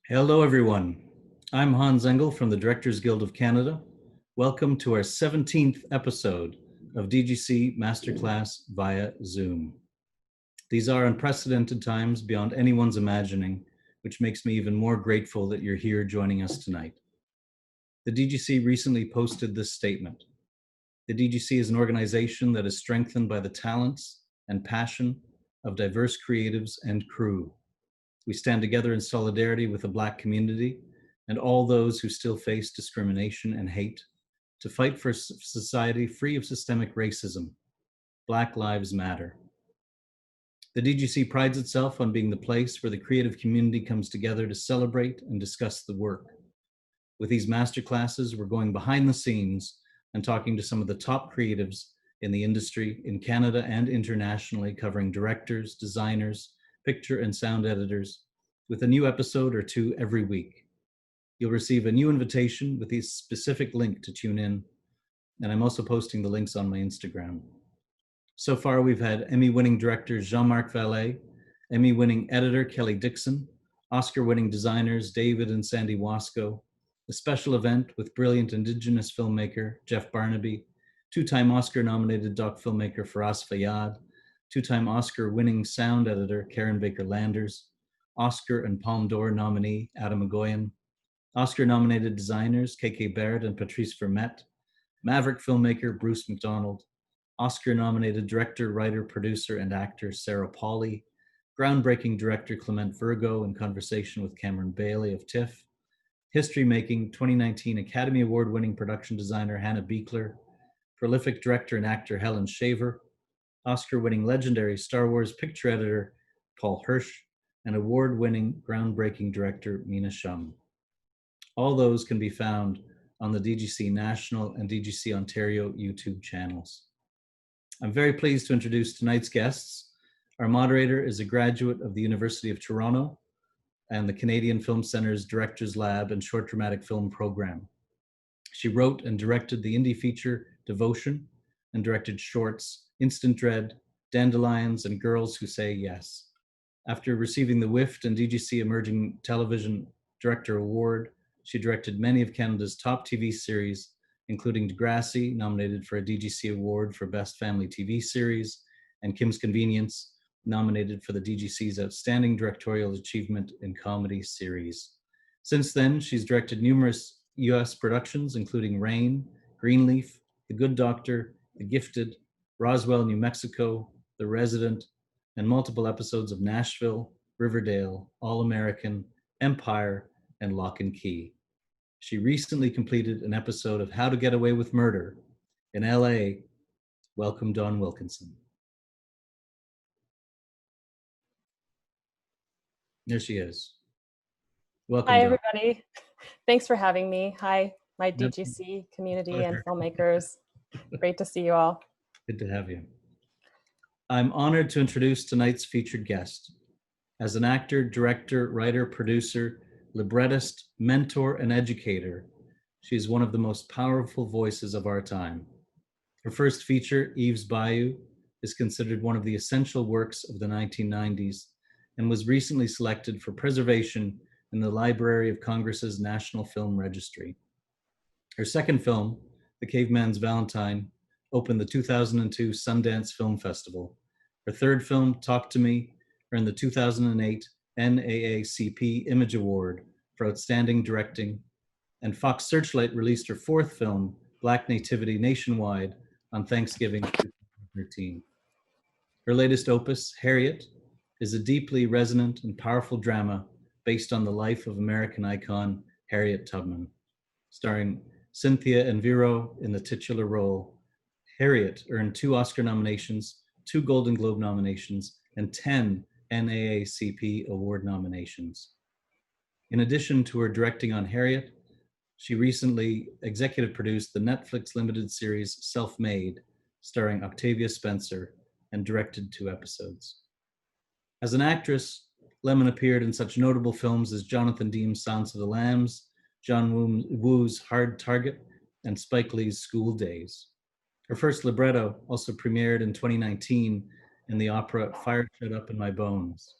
Hello, everyone. I'm Hans Engel from the Directors Guild of Canada. Welcome to our 17th episode of DGC Masterclass via Zoom. These are unprecedented times beyond anyone's imagining, which makes me even more grateful that you're here joining us tonight. The DGC recently posted this statement. The DGC is an organization that is strengthened by the talents and passion of diverse creatives and crew. We stand together in solidarity with the Black community and all those who still face discrimination and hate to fight for a society free of systemic racism. Black Lives Matter. The DGC prides itself on being the place where the creative community comes together to celebrate and discuss the work. With these masterclasses, we're going behind the scenes and talking to some of the top creatives in the industry in Canada and internationally, covering directors, designers, picture and sound editors, with a new episode or two every week. You'll receive a new invitation with a specific link to tune in, and I'm also posting the links on my Instagram. So far, we've had Emmy-winning director Jean-Marc Vallée, Emmy-winning editor Kelly Dixon, Oscar-winning designers David and Sandy Wasco, a special event with brilliant Indigenous filmmaker Jeff Barnaby, two-time Oscar-nominated doc filmmaker Firas Fayyad, two-time Oscar-winning sound editor Karen Baker-Landers, Oscar and Palme d'Or nominee Adam Agoyan, Oscar-nominated designers KK Barrett and Patrice Vermette, maverick filmmaker Bruce McDonald, Oscar-nominated director, writer, producer, and actor Sarah Polley, groundbreaking director Clement Virgo in conversation with Cameron Bailey of TIFF, history-making 2019 Academy Award-winning production designer Hannah Beekler, prolific director and actor Helen Shaver, Oscar-winning legendary Star Wars picture editor Paul Hirsch, and award-winning groundbreaking director Mina Shum. All those can be found on the DGC National and DGC Ontario YouTube channels. I'm very pleased to introduce tonight's guests. Our moderator is a graduate of the University of Toronto and the Canadian Film Centre's Directors Lab and Short Dramatic Film Program. She wrote and directed the indie feature Devotion and directed shorts Instant Dread, Dandelions, and Girls Who Say Yes. After receiving the WIFT and DGC Emerging Television Director Award, she directed many of Canada's top TV series, including Degrassi, nominated for a DGC Award for Best Family TV Series, and Kim's Convenience, nominated for the DGC's Outstanding Directorial Achievement in Comedy Series. Since then, she's directed numerous US productions, including Rain, Greenleaf, The Good Doctor, The Gifted, Roswell, New Mexico, The Resident, and multiple episodes of Nashville, Riverdale, All American, Empire, and Lock and Key. She recently completed an episode of How to Get Away with Murder in LA. Welcome, Dawn Wilkinson. There she is. Welcome, Hi, Dawn. everybody. Thanks for having me. Hi, my DGC community and filmmakers. Great to see you all. Good to have you. I'm honored to introduce tonight's featured guest. As an actor, director, writer, producer, librettist, mentor, and educator, she is one of the most powerful voices of our time. Her first feature, Eve's Bayou, is considered one of the essential works of the 1990s and was recently selected for preservation in the Library of Congress's National Film Registry. Her second film, The Caveman's Valentine, opened the 2002 Sundance Film Festival. Her third film, Talk to Me, earned the 2008 NAACP Image Award for Outstanding Directing, and Fox Searchlight released her fourth film, Black Nativity, nationwide on Thanksgiving 2013. Her latest opus, Harriet, is a deeply resonant and powerful drama based on the life of American icon Harriet Tubman. Starring Cynthia Enviro in the titular role, Harriet earned 2 Oscar nominations, 2 Golden Globe nominations, and 10 NAACP award nominations. In addition to her directing on Harriet, she recently executive produced the Netflix limited series Self-Made, starring Octavia Spencer, and directed 2 episodes. As an actress, Lemmon appeared in such notable films as Jonathan Deme's Silence of the Lambs, John Woo's Hard Target, and Spike Lee's School Days. Her first libretto also premiered in 2019 in the opera Fire Shut Up in My Bones.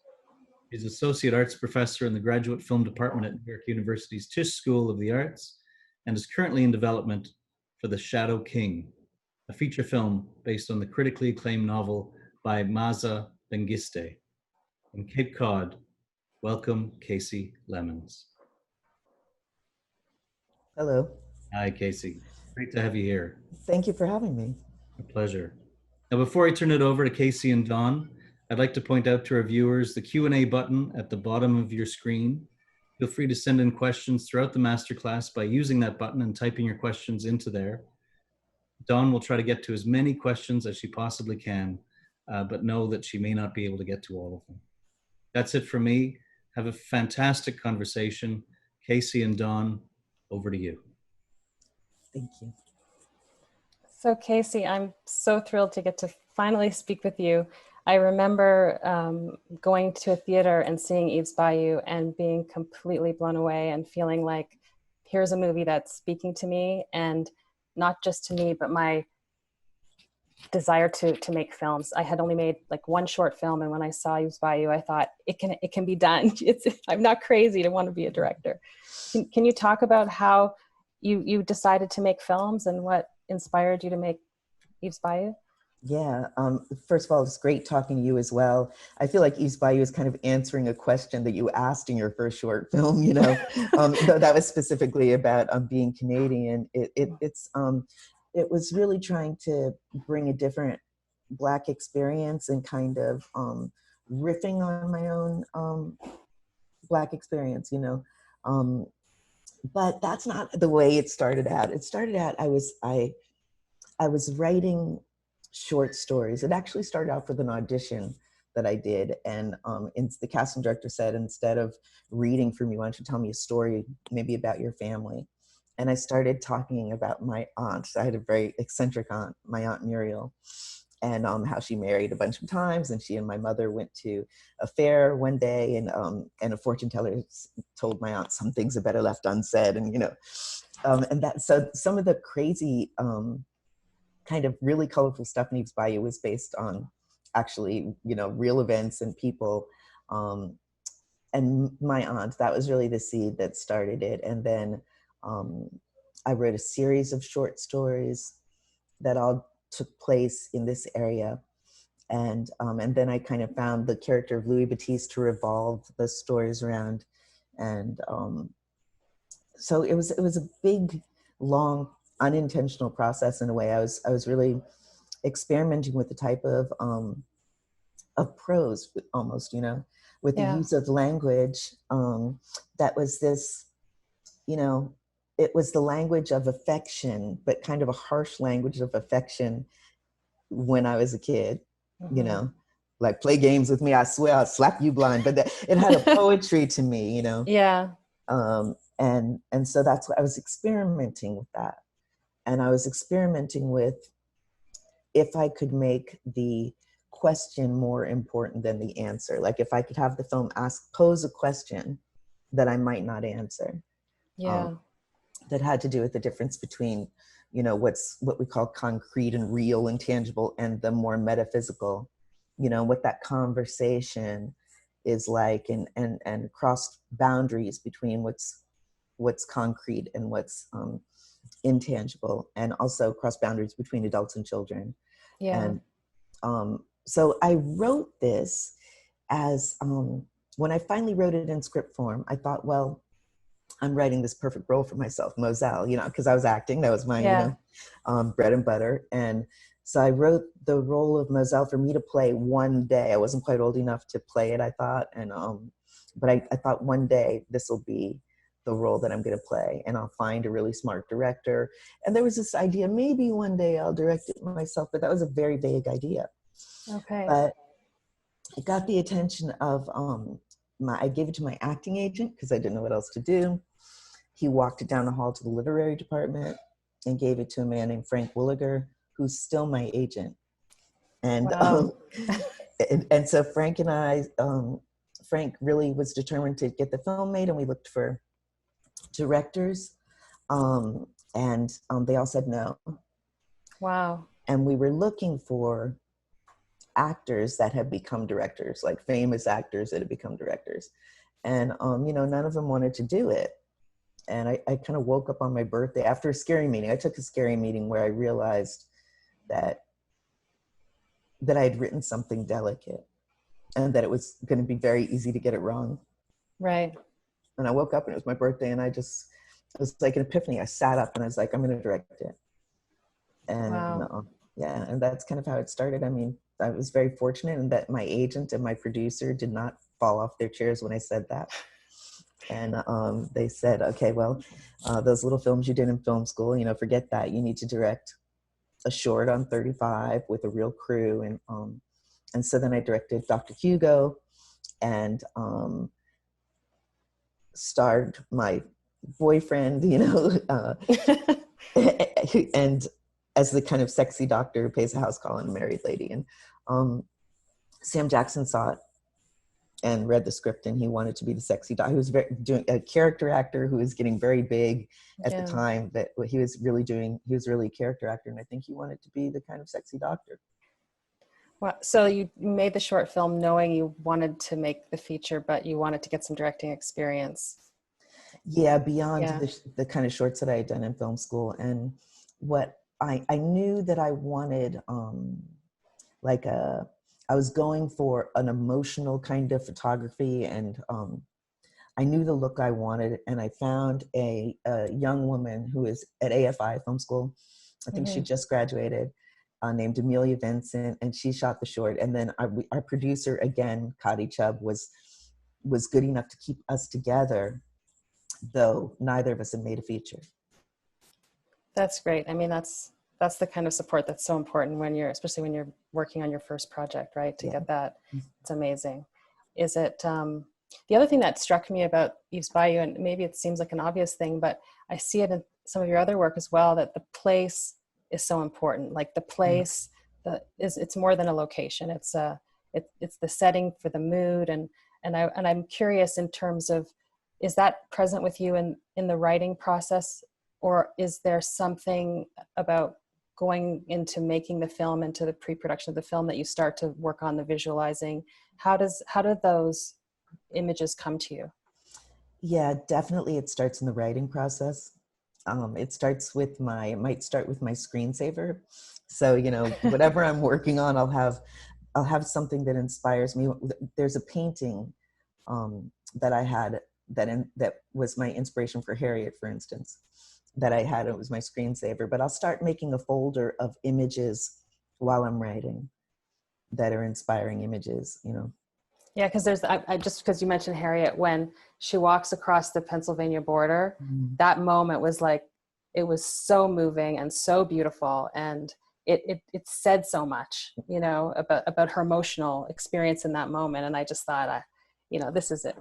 He's Associate Arts Professor in the Graduate Film Department at New York University's Tisch School of the Arts and is currently in development for The Shadow King, a feature film based on the critically acclaimed novel by Maza Bengiste. From Cape Cod, welcome, Casey Lemmons. Hello. Hi, Casey. Great to have you here. Thank you for having me. A pleasure. Now, before I turn it over to Casey and Dawn, I'd like to point out to our viewers the Q&A button at the bottom of your screen. Feel free to send in questions throughout the masterclass by using that button and typing your questions into there. Dawn will try to get to as many questions as she possibly can, but know that she may not be able to get to all of them. That's it for me. Have a fantastic conversation. Casey and Dawn, over to you. Thank you. So Casey, I'm so thrilled to get to finally speak with you. I remember going to a theater and seeing Eve's Bayou and being completely blown away and feeling like, here's a movie that's speaking to me, and not just to me, but my desire to make films. I had only made like one short film, and when I saw Eve's Bayou, I thought it can be done. I'm not crazy to want to be a director. Can you talk about how you decided to make films and what inspired you to make Eve's Bayou? Yeah, first of all, it's great talking to you as well. I feel like Eve's Bayou is kind of answering a question that you asked in your first short film, you know, though that was specifically about being Canadian. It was really trying to bring a different Black experience and kind of riffing on my own Black experience, you know. But that's not the way it started out. It started out, I was writing short stories. It actually started out with an audition that I did. And the casting director said, instead of reading for me, why don't you tell me a story, maybe about your family? And I started talking about my aunt. I had a very eccentric aunt, my Aunt Muriel, and how she married a bunch of times. And she and my mother went to a fair one day, and a fortune teller told my aunt some things are better left unsaid. And, you know, so some of the crazy, kind of really colorful stuff in Eve's Bayou was based on actually, you know, real events and people. And my aunt, that was really the seed that started it. And then I wrote a series of short stories that all took place in this area. And then I kind of found the character of Louis Batiste to revolve the stories around. And so it was a big, long, unintentional process in a way. I was really experimenting with the type of prose almost, you know, with the use of language that was this, you know, it was the language of affection, but kind of a harsh language of affection when I was a kid, you know, like play games with me, I swear I'll slap you blind, but it had a poetry to me, you know? Yeah. And so that's what I was experimenting with that. And I was experimenting with if I could make the question more important than the answer. Like if I could have the film pose a question that I might not answer. Yeah. That had to do with the difference between, you know, what we call concrete and real and tangible, and the more metaphysical, you know, what that conversation is like, and cross boundaries between what's concrete and what's intangible, and also cross boundaries between adults and children. Yeah. And so I wrote this as, when I finally wrote it in script form, I thought, well, I'm writing this perfect role for myself, Moselle, you know, because I was acting, that was my, you know, bread and butter. And so I wrote the role of Moselle for me to play one day. I wasn't quite old enough to play it, I thought. And, but I thought one day this will be the role that I'm going to play, and I'll find a really smart director. And there was this idea, maybe one day I'll direct it myself, but that was a very vague idea. Okay. But it got the attention of, I gave it to my acting agent because I didn't know what else to do. He walked it down the hall to the literary department and gave it to a man named Frank Williger, who's still my agent. And, wow. and so Frank and I, Frank really was determined to get the film made, and we looked for directors, and they all said no. Wow. And we were looking for actors that have become directors, like famous actors that have become directors. And, you know, none of them wanted to do it. And I kind of woke up on my birthday after a scary meeting. I took a scary meeting where I realized that I had written something delicate and that it was going to be very easy to get it wrong. Right. And I woke up and it was my birthday, and it was like an epiphany. I sat up and I was like, I'm going to direct it. And Wow. yeah, and that's kind of how it started. I mean, I was very fortunate in that my agent and my producer did not fall off their chairs when I said that. And they said, okay, well, those little films you did in film school, you know, forget that. You need to direct a short on 35 with a real crew. And so then I directed Dr. Hugo, and starred my boyfriend, you know, and as the kind of sexy doctor who pays a house call on a married lady. And Sam Jackson saw it and read the script, and he wanted to be the sexy doctor. He was doing a character actor who was getting very big at the time, that he was really a character actor. And I think he wanted to be the kind of sexy doctor. Well, so you made the short film knowing you wanted to make the feature, but you wanted to get some directing experience. Yeah, beyond the kind of shorts that I had done in film school. And what I knew that I wanted, I was going for an emotional kind of photography, and I knew the look I wanted. And I found a young woman who is at AFI Film School. I think she just graduated, named Amelia Vincent, and she shot the short. And then our producer, again, Kadi Chubb, was good enough to keep us together, though neither of us had made a feature. That's great. I mean, that's the kind of support that's so important especially when you're working on your first project, right? To get that, it's amazing. Is it, the other thing that struck me about Eve's Bayou, and maybe it seems like an obvious thing, but I see it in some of your other work as well, that the place is so important. Like the place, it's more than a location. It's the setting for the mood. And I'm curious in terms of, is that present with you in the writing process, or is there something about going into making the film, into the pre-production of the film, that you start to work on the visualizing? How do those images come to you? Yeah, definitely it starts in the writing process. It starts with it might start with my screensaver. So, you know, whatever I'm working on, I'll have something that inspires me. There's a painting that I had that was my inspiration for Harriet, for instance, that I had. It was my screensaver. But I'll start making a folder of images while I'm writing that are inspiring images, you know. Yeah, because I just because you mentioned Harriet, when she walks across the Pennsylvania border, that moment was like, it was so moving and so beautiful, and it said so much, you know, about her emotional experience in that moment. And I just thought, you know, this is it.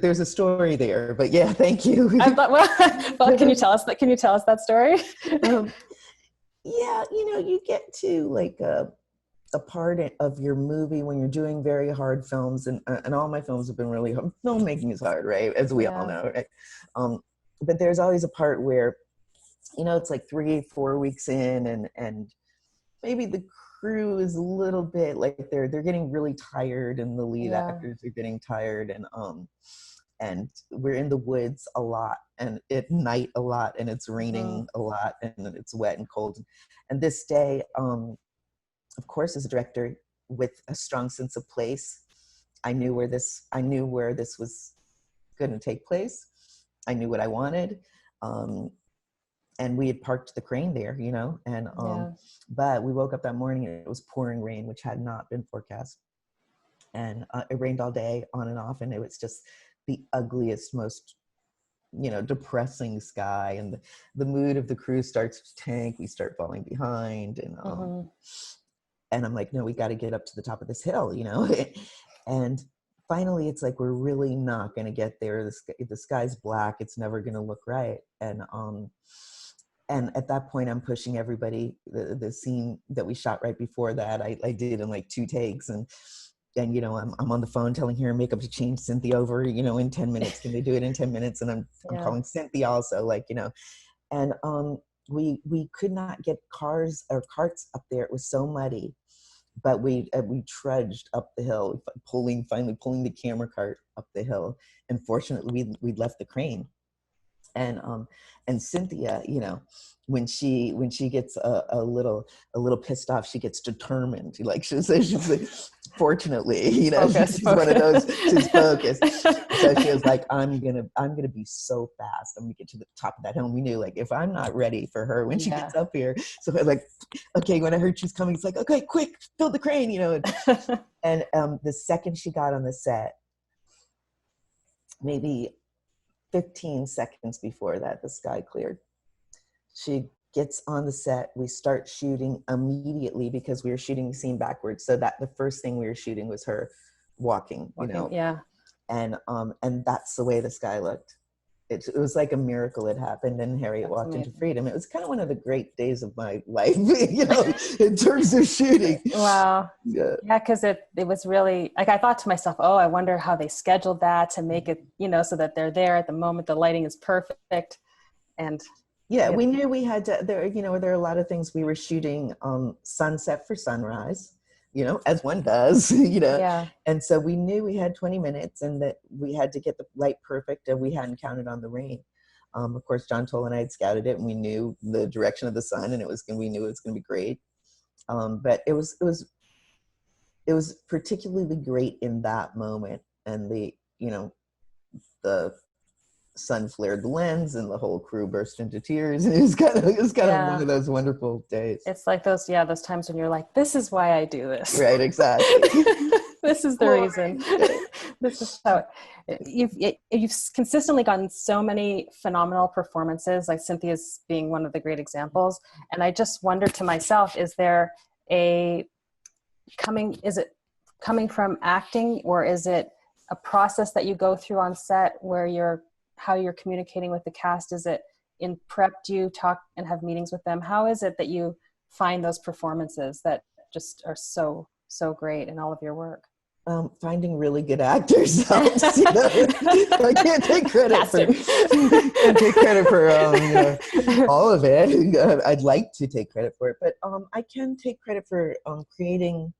There's a story there, but yeah, thank you. I thought, well, can you tell us that story? Yeah, you know, you get to like a part of your movie when you're doing very hard films, and all my films have been really hard. Filmmaking is hard, right? As we all know, right? But there's always a part where, you know, it's like 3-4 weeks in, and maybe the crew is a little bit like they're getting really tired, and the lead actors are getting tired, and we're in the woods a lot, and at night a lot, and it's raining a lot, and it's wet and cold. And this day, of course, as a director with a strong sense of place, I knew where this was going to take place. I knew what I wanted. And we had parked the crane there, you know, and, but we woke up that morning and it was pouring rain, which had not been forecast. And it rained all day, on and off. And it was just the ugliest, most, you know, depressing sky. And the mood of the crew starts to tank. We start falling behind. And I'm like, no, we got to get up to the top of this hill, you know? And finally, it's like, we're really not going to get there. The sky's black. It's never going to look right. And at that point, I'm pushing everybody. The scene that we shot right before that, I did in like 2 takes. And you know, I'm on the phone telling hair and makeup to change Cynthia over, you know, in 10 minutes. Can they do it in 10 minutes? And I'm calling Cynthia also, like, you know. And we could not get cars or carts up there. It was so muddy, but we trudged up the hill, finally pulling the camera cart up the hill. And fortunately, we left the crane. And Cynthia, you know, when she gets a little pissed off, she gets determined. Like she's like, fortunately, you know, she's one of those. She's focused. So she was like, I'm gonna be so fast. I'm gonna get to the top of that hill. And we knew, like, if I'm not ready for her when she gets up here, so I was like, okay, when I heard she's coming, it's like, okay, quick, fill the crane, you know. And the second she got on the set, maybe 15 seconds before that, the sky cleared. She gets on the set. We start shooting immediately because we were shooting the scene backwards. So that the first thing we were shooting was her walking, you know. Yeah. And that's the way the sky looked. It was like a miracle had happened, and Harriet walked into freedom. It was kind of one of the great days of my life, you know, in terms of shooting. Wow. Yeah, because it was really, like, I thought to myself, oh, I wonder how they scheduled that to make it, you know, so that they're there at the moment the lighting is perfect. And yeah, we knew we had to, there, you know, there are a lot of things. We were shooting sunset for sunrise, you know, as one does, you know. Yeah. And so we knew we had 20 minutes and that we had to get the light perfect, and we hadn't counted on the rain. Of course, John Toll and I had scouted it, and we knew the direction of the sun, and we knew it was going to be great. But it was particularly great in that moment. And the, you know, the sun flared the lens and the whole crew burst into tears. And it was kind of one of those wonderful days. It's like those times when you're like, this is why I do this. Right, exactly. This is the reason. This is how you've consistently gotten so many phenomenal performances, like Cynthia's being one of the great examples. And I just wonder to myself, is it coming from acting, or is it a process that you go through on set where how you're communicating with the cast? Is it in prep? Do you talk and have meetings with them? How is it that you find those performances that just are so great in all of your work? Finding really good actors helps. You know? I can't take credit for you know, all of it. I'd like to take credit for it, but I can take credit for creating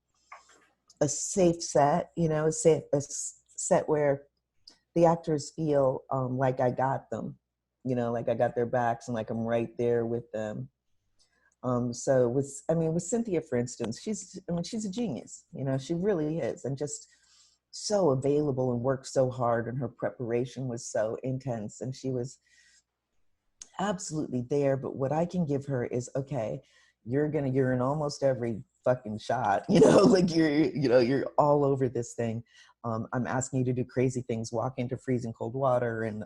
a safe set. You know, a set where the actors feel like I got them. You know, like I got their backs and like I'm right there with them. So with Cynthia, for instance, she's a genius, you know, she really is, and just so available and worked so hard, and her preparation was so intense, and she was absolutely there. But what I can give her is, okay, you're in almost every fucking shot, you know, like you're all over this thing. I'm asking you to do crazy things, walk into freezing cold water and,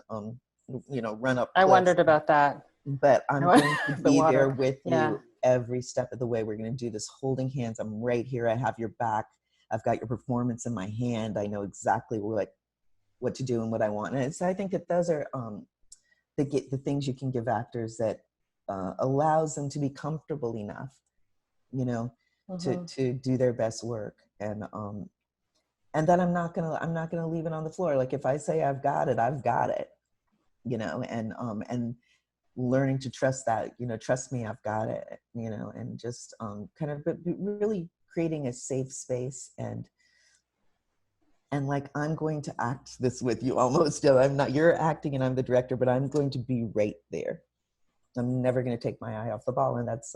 you know, run up. I wondered about that. But I'm going to be there with you every step of the way. We're going to do this holding hands. I'm right here. I have your back. I've got your performance in my hand. I know exactly what to do and what I want. And so I think that those are the things you can give actors that allows them to be comfortable enough, you know, to do their best work. And then I'm not gonna leave it on the floor. Like if I say I've got it, you know, and learning to trust that, you know, trust me, I've got it, you know, and just kind of really creating a safe space and like, I'm going to act this with you almost. You're acting and I'm the director, but I'm going to be right there. I'm never going to take my eye off the ball. And that's,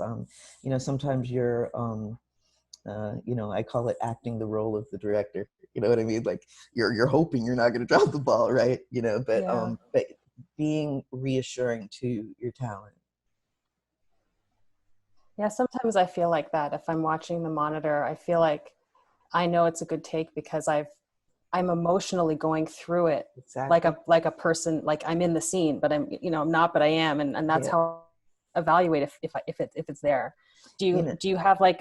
you know, sometimes you're, you know, I call it acting the role of the director. You know what I mean? Like you're hoping you're not going to drop the ball, right? You know, but being reassuring to your talent. Yeah, sometimes I feel like that. If I'm watching the monitor, I feel like I know it's a good take because I'm emotionally going through it. Exactly. like a person, like I'm in the scene, but I'm not, but I am, and that's how I evaluate if it's there. Do you have like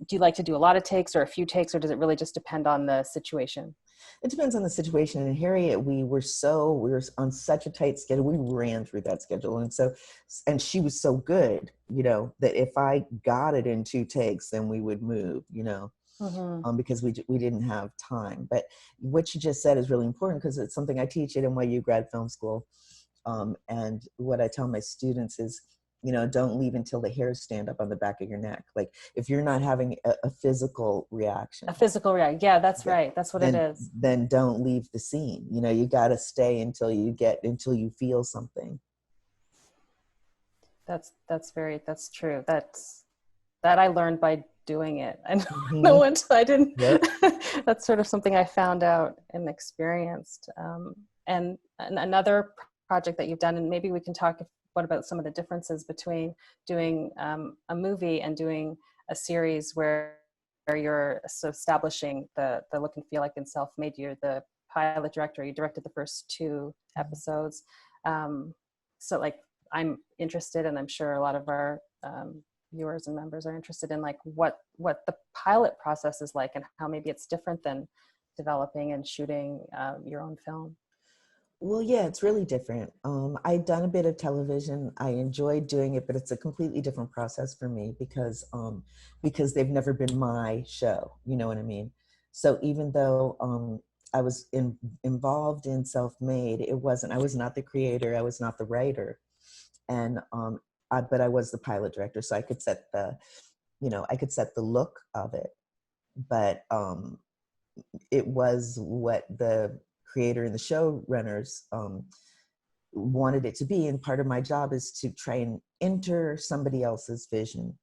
do you like to do a lot of takes or a few takes, or does it really just depend on the situation? It depends on the situation. And Harriet, we were on such a tight schedule. We ran through that schedule. And she was so good, you know, that if I got it in 2 takes, then we would move, you know, because we didn't have time. But what you just said is really important because it's something I teach at NYU grad film school. And what I tell my students is don't leave until the hairs stand up on the back of your neck. Like if you're not having a physical reaction. A physical reaction. Yeah, that's right. That's what it is. Then don't leave the scene. You got to stay until you feel something. That's true. That I learned by doing it. I know until I didn't. Yep. That's sort of something I found out and experienced. And another project that you've done, and maybe we can talk what about some of the differences between doing a movie and doing a series where you're establishing the look and feel like in Self-Made. You're the pilot director. You directed the first 2 episodes. So like I'm interested, and I'm sure a lot of our viewers and members are interested in like what the pilot process is like, and how maybe it's different than developing and shooting your own film. Well, yeah, it's really different. I'd done a bit of television. I enjoyed doing it, but it's a completely different process for me because they've never been my show. You know what I mean? So even though I was involved in Self-Made, I was not the creator. I was not the writer. And but I was the pilot director, so I could set the look of it. But it was what the creator and the showrunners wanted it to be, and part of my job is to try and enter somebody else's vision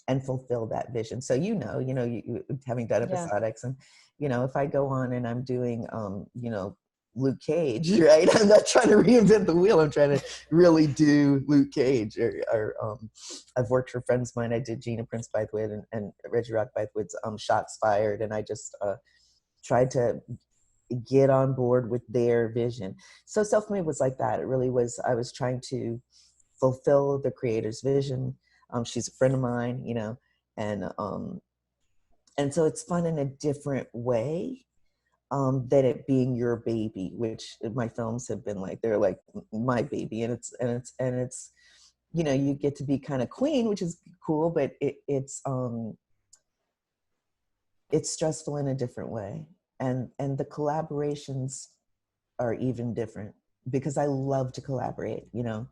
and fulfill that vision. So you having done episodics, and if I go on and I'm doing Luke Cage, right? I'm not trying to reinvent the wheel. I'm trying to really do Luke Cage. Or I've worked for friends of mine. I did Gina Prince Bythewood and Reggie Rock Bythewood's Shots Fired, and I just tried to get on board with their vision. So Self-Made was like that. It really was. I was trying to fulfill the creator's vision. She's a friend of mine, and so it's fun in a different way. Than it being your baby, which my films have been like. They're like my baby, and it's you get to be kind of queen, which is cool, but it's stressful in a different way, and the collaborations are even different because I love to collaborate, and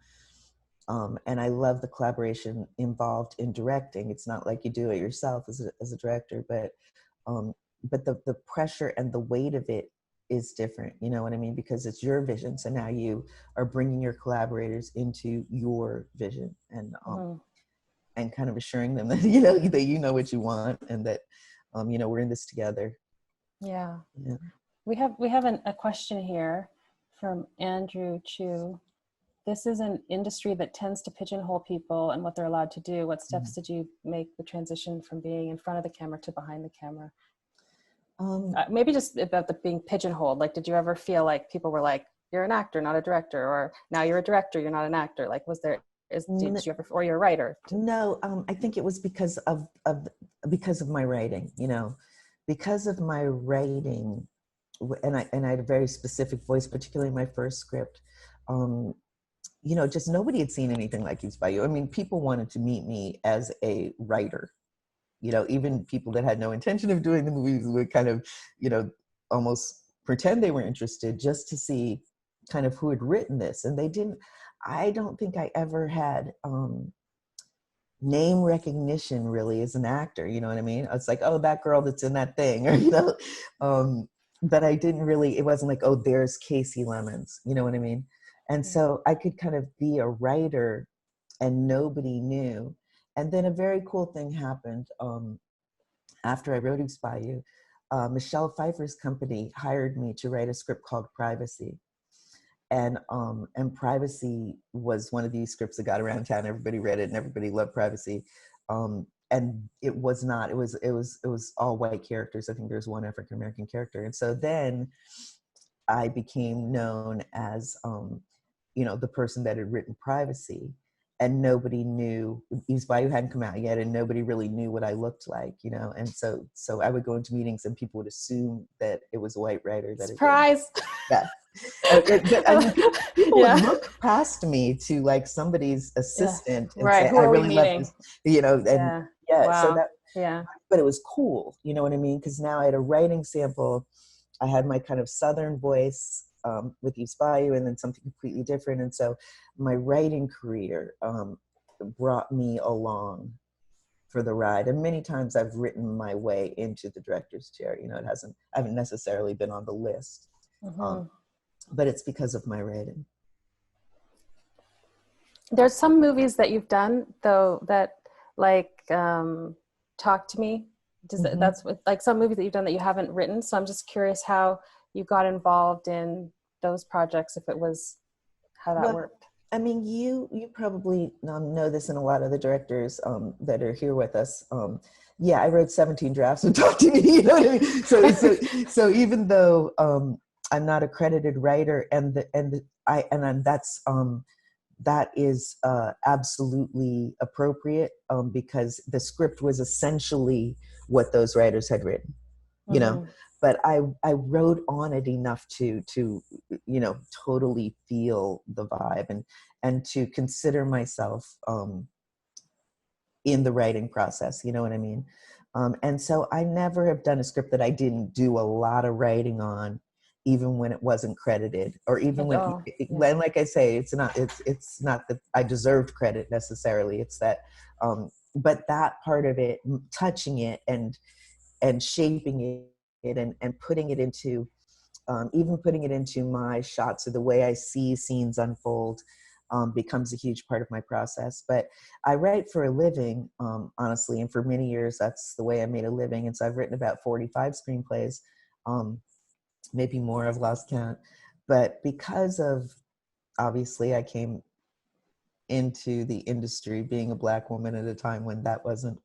I love the collaboration involved in directing. It's not like you do it yourself as a director, but the pressure and the weight of it is different, you know what I mean? Because it's your vision. So now you are bringing your collaborators into your vision and kind of assuring them that, that what you want, and that, we're in this together. Yeah. We have a question here from Andrew Chu. This is an industry that tends to pigeonhole people and what they're allowed to do. What steps did you make the transition from being in front of the camera to behind the camera? Maybe just about the being pigeonholed. Like, did you ever feel like people were like, you're an actor, not a director, or now you're a director, you're not an actor? Like, did you ever, or you're a writer? No, I think it was because of my writing, because of my writing, and I had a very specific voice, particularly in my first script. Just nobody had seen anything like Eve's Bayou. I mean, people wanted to meet me as a writer. Even people that had no intention of doing the movies would kind of, almost pretend they were interested just to see kind of who had written this. And I don't think I ever had name recognition really as an actor, you know what I mean? It's like, oh, that girl that's in that thing, or, but I didn't really, it wasn't like, oh, there's Casey Lemmons, you know what I mean? And so I could kind of be a writer and nobody knew. And then a very cool thing happened after I wrote Eve's Bayou. Michelle Pfeiffer's company hired me to write a script called Privacy. And Privacy was one of these scripts that got around town. Everybody read it and everybody loved Privacy. And it was not, it was all white characters. I think there's one African-American character. And so then I became known as, the person that had written Privacy. And nobody knew, Eve's Bayou hadn't come out yet, and nobody really knew what I looked like, and so I would go into meetings and people would assume that it was a white writer. Surprise! Yeah. People would look past me to like somebody's assistant and say, who I are really we love meeting? this, Wow. So but it was cool, you know what I mean? Because now I had a writing sample, I had my kind of Southern voice, with Eve's Bayou, and then something completely different. And so my writing career brought me along for the ride. And many times I've written my way into the director's chair. You know, I haven't necessarily been on the list, but it's because of my writing. There's some movies that you've done though that like Talk to Me. That's like some movies that you've done that you haven't written. So I'm just curious how you got involved in those projects, if it was how that worked. I mean, you probably know this, and a lot of the directors that are here with us. Yeah, I wrote 17 drafts of Talk to Me. You know what I mean? So even though I'm not a credited writer, that is absolutely appropriate because the script was essentially what those writers had written. You know. But I wrote on it enough to you know, totally feel the vibe and to consider myself in the writing process, you know what I mean? And so I never have done a script that I didn't do a lot of writing on, even when it wasn't credited, or even when like I say, it's not that I deserved credit necessarily. It's that, but that part of it, touching it and shaping it, and putting it into even putting it into my shots, or the way I see scenes unfold, becomes a huge part of my process. But I write for a living, honestly, and for many years that's the way I made a living. And so I've written about 45 screenplays, maybe more, I've lost count. But because of, obviously, I came into the industry being a Black woman at a time when that wasn't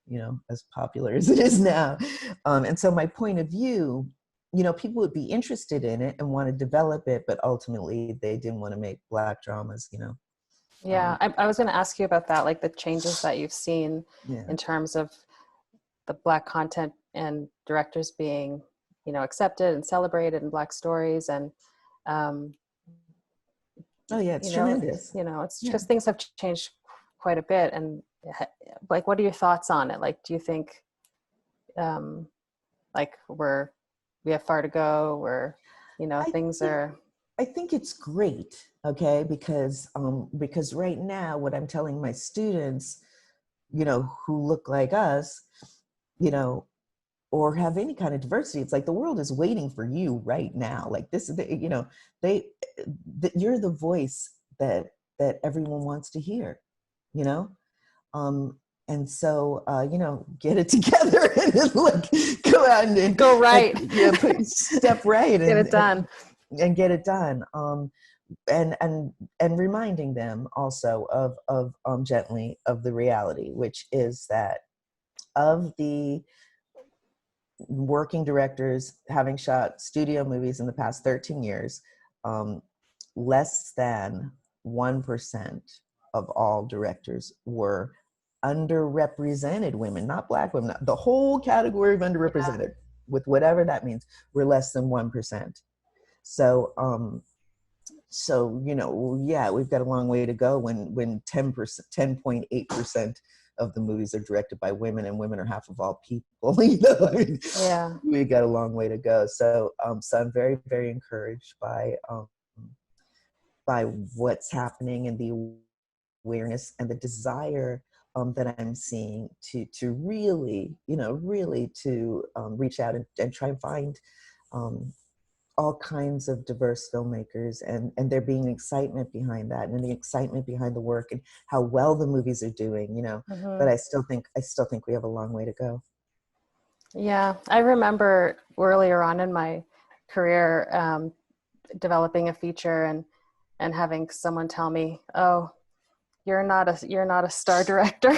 you know, as popular as it is now. And so my point of view, you know, people would be interested in it and want to develop it, but ultimately they didn't want to make Black dramas, you know? Yeah, I was going to ask you about that, like the changes that you've seen in terms of the Black content and directors being, you know, accepted and celebrated in Black stories. And, oh yeah, it's tremendous. You know, it's just, things have changed quite a bit. And like, what are your thoughts on it? Like, do you think, like we have far to go, or, you know, I think it's great, okay, because right now what I'm telling my students, you know, who look like us, you know, or have any kind of diversity, it's like the world is waiting for you right now. Like this is, you know, you're the voice that everyone wants to hear, you know. And so, you know, get it together and like go out and go right. Step right. Get it done. And get it done. And reminding them also of gently of the reality, which is that of the working directors having shot studio movies in the past 13 years, less than 1% of all directors were underrepresented women, not Black women, the whole category of underrepresented, with whatever that means, we're less than 1%. So, you know, yeah, we've got a long way to go when 10.8% of the movies are directed by women, and women are half of all people. You know, I mean, we got a long way to go. So, so I'm very, very encouraged by what's happening, and the awareness and the desire that I'm seeing to really, you know, really to reach out and try and find all kinds of diverse filmmakers, and there being excitement behind that, and the excitement behind the work, and how well the movies are doing, you know. But I still think we have a long way to go. Yeah, I remember earlier on in my career developing a feature and having someone tell me, "Oh, you're not a star director.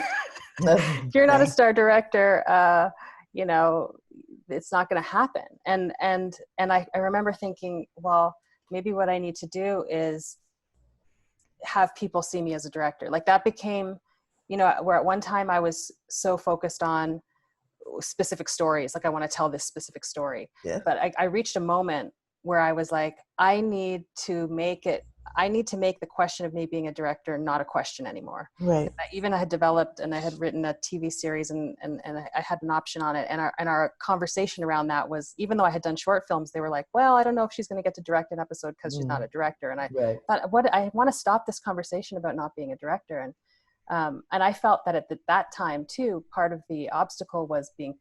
You're not a star director. You know, it's not going to happen." And I remember thinking, well, maybe what I need to do is have people see me as a director. Like that became, you know, where at one time I was so focused on specific stories. Like I want to tell this specific story. Yeah. But I reached a moment where I was like, I need to make the question of me being a director not a question anymore. Right. Even I had developed and I had written a TV series and I had an option on it. And our conversation around that was, even though I had done short films, they were like, well, I don't know if she's going to get to direct an episode because she's not a director. And I thought, I want to stop this conversation about not being a director. And I felt that at that time too, part of the obstacle was being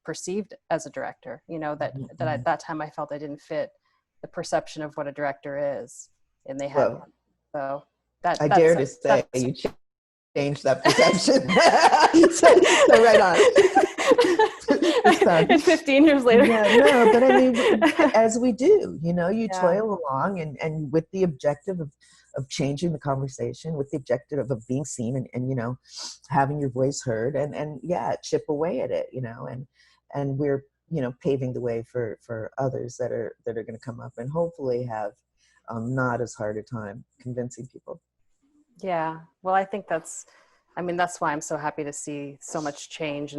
perceived as a director, you know, that at that time I felt I didn't fit the perception of what a director is, and they had one. So I dare to say you changed that perception. so right on. It's 15 years later. Yeah, no, but I mean, as we do, you know, you toil along and with the objective of changing the conversation, with the objective of being seen and you know, having your voice heard and chip away at it, you know, and we're, you know, paving the way for others that are going to come up and hopefully have not as hard a time convincing people. Yeah, well, I think that's why I'm so happy to see so much change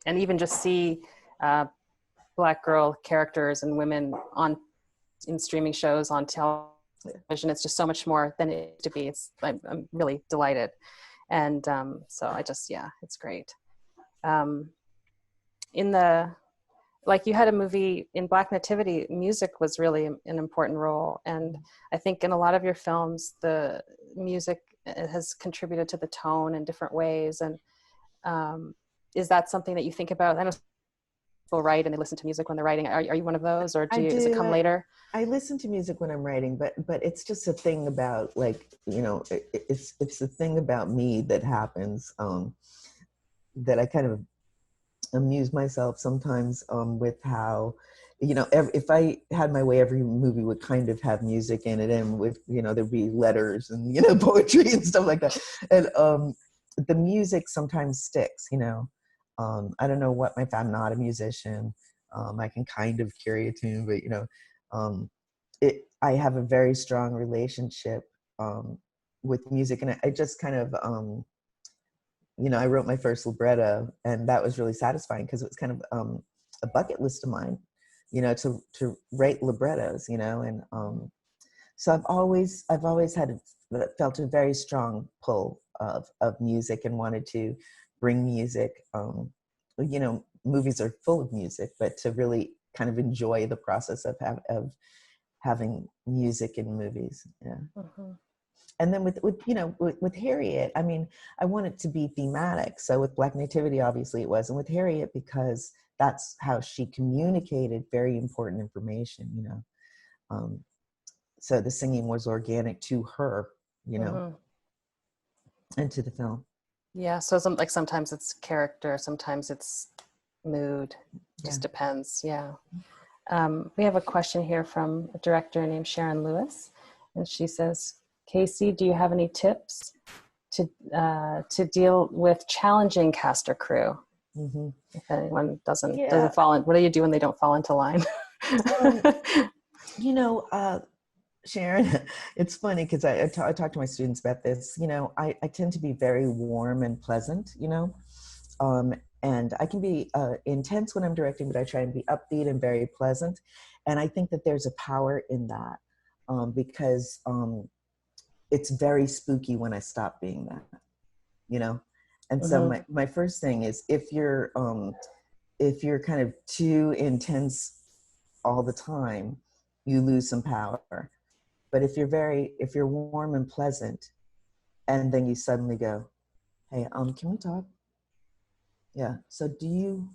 and even just see Black girl characters and women in streaming shows on television. It's just so much more than it used to be. I'm really delighted, and so I just it's great. Like you had a movie in Black Nativity, music was really an important role, and I think in a lot of your films, the music has contributed to the tone in different ways. And is that something that you think about? I know people write and they listen to music when they're writing. Are you one of those, or does it come later? I listen to music when I'm writing, but it's just a thing about, like, you know, it's a thing about me that happens that I kind of amuse myself sometimes with how, you know, if I had my way, every movie would kind of have music in it, and with, you know, there'd be letters and, you know, poetry and stuff like that. And the music sometimes sticks, you know. I don't know what I'm not a musician. I can kind of carry a tune, but, you know, I have a very strong relationship with music, and I just kind of, you know, I wrote my first libretto, and that was really satisfying because it was kind of a bucket list of mine, you know, to write librettos, you know, and so I've always felt a very strong pull of music and wanted to bring music. You know, movies are full of music, but to really kind of enjoy the process of having music in movies, yeah. Mm-hmm. And then with you know, with Harriet, I mean, I want it to be thematic. So with Black Nativity, obviously it was, and with Harriet, because that's how she communicated very important information, you know. So the singing was organic to her, you know, and to the film. Yeah, so sometimes it's character, sometimes it's mood, just depends, yeah. We have a question here from a director named Sharon Lewis, and she says, Casey, do you have any tips to deal with challenging cast or crew? Mm-hmm. If anyone doesn't fall in, what do you do when they don't fall into line? You know, Sharon, it's funny because I talk to my students about this. You know, I tend to be very warm and pleasant, you know, and I can be intense when I'm directing, but I try and be upbeat and very pleasant. And I think that there's a power in that because it's very spooky when I stop being that, you know? And so my first thing is, if you're kind of too intense all the time, you lose some power. But if you're warm and pleasant, and then you suddenly go, hey, can we talk? Yeah. So do you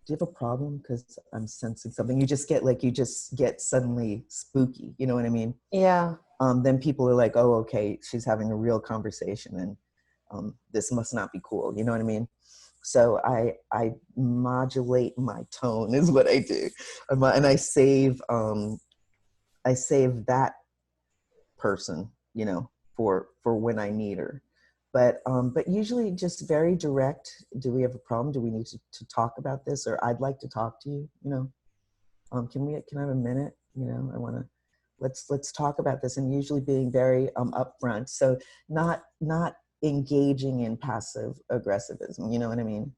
have a problem? Because I'm sensing something. You just get suddenly spooky. You know what I mean? Yeah. Then people are like, oh, okay, she's having a real conversation, and this must not be cool. You know what I mean? So I modulate my tone is what I do, and I save that person, you know, for when I need her. But usually just very direct. Do we have a problem? Do we need to talk about this? Or I'd like to talk to you, you know. Can I have a minute? You know, I want to, let's talk about this. And usually being very upfront. So not engaging in passive aggressivism, you know what I mean?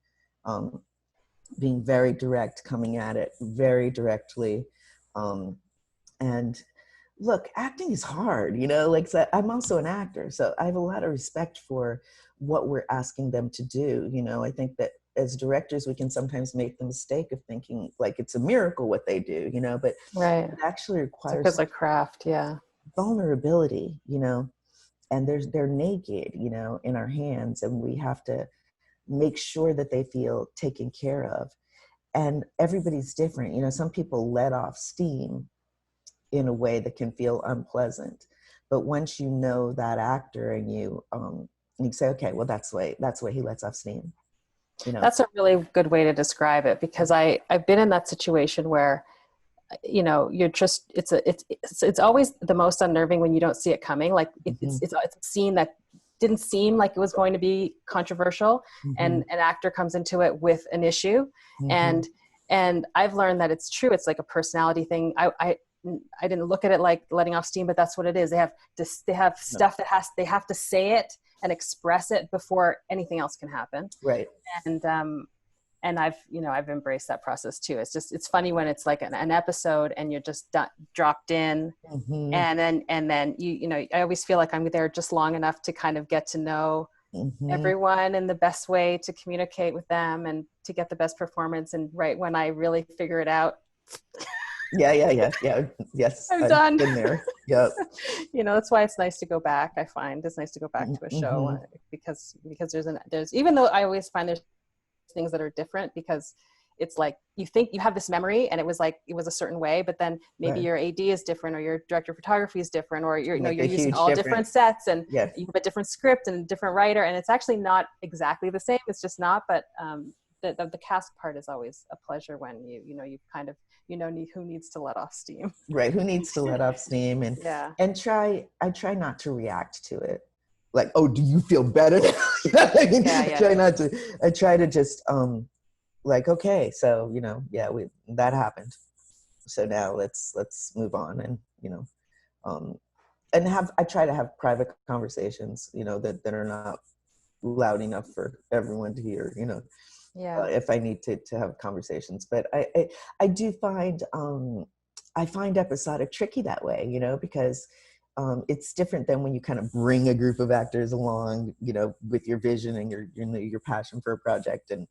Being very direct, coming at it very directly. And look, acting is hard, you know, like, so I'm also an actor, so I have a lot of respect for what we're asking them to do. You know, I think that as directors, we can sometimes make the mistake of thinking like it's a miracle what they do, you know, but right. it actually requires because of craft, yeah. vulnerability, you know, and they're naked, you know, in our hands, and we have to make sure that they feel taken care of. And everybody's different. You know, some people let off steam in a way that can feel unpleasant. But once you know that actor and you say, okay, well, that's the way he lets off steam. You know, That's a really good way to describe it, because I've been in that situation where, you know, you're just, it's always the most unnerving when you don't see it coming. Like it's a scene that didn't seem like it was going to be controversial, and an actor comes into it with an issue, and I've learned that it's true. It's like a personality thing. I didn't look at it like letting off steam, but that's what it is. They have stuff that they have to say it and express it before anything else can happen. Right. And I've embraced that process too. It's funny when it's like an episode and you're just dropped in, and then you know, I always feel like I'm there just long enough to kind of get to know everyone in the best way to communicate with them and to get the best performance. And right when I really figure it out, yeah. Yes, I'm done. Been there. Yep. You know, that's why it's nice to go back. I find it's nice to go back to a show because there's even though I always find there's things that are different, because it's like you think you have this memory and it was a certain way, but then maybe your AD is different, or your director of photography is different, or you're using all different sets, and you have a different script and a different writer, and it's actually not exactly the same. It's just not. But the cast part is always a pleasure when you know who needs to let off steam. Right. Who needs to let off steam, and I try not to react to it. Like, oh, do you feel better now? You know what I mean? I try to just like, okay, so, you know, that happened. So now let's move on, and, you know, and I try to have private conversations, you know, that are not loud enough for everyone to hear, you know, if I need to have conversations. But I do find, I find episodic tricky that way, you know, because it's different than when you kind of bring a group of actors along, you know, with your vision and your passion for a project, and,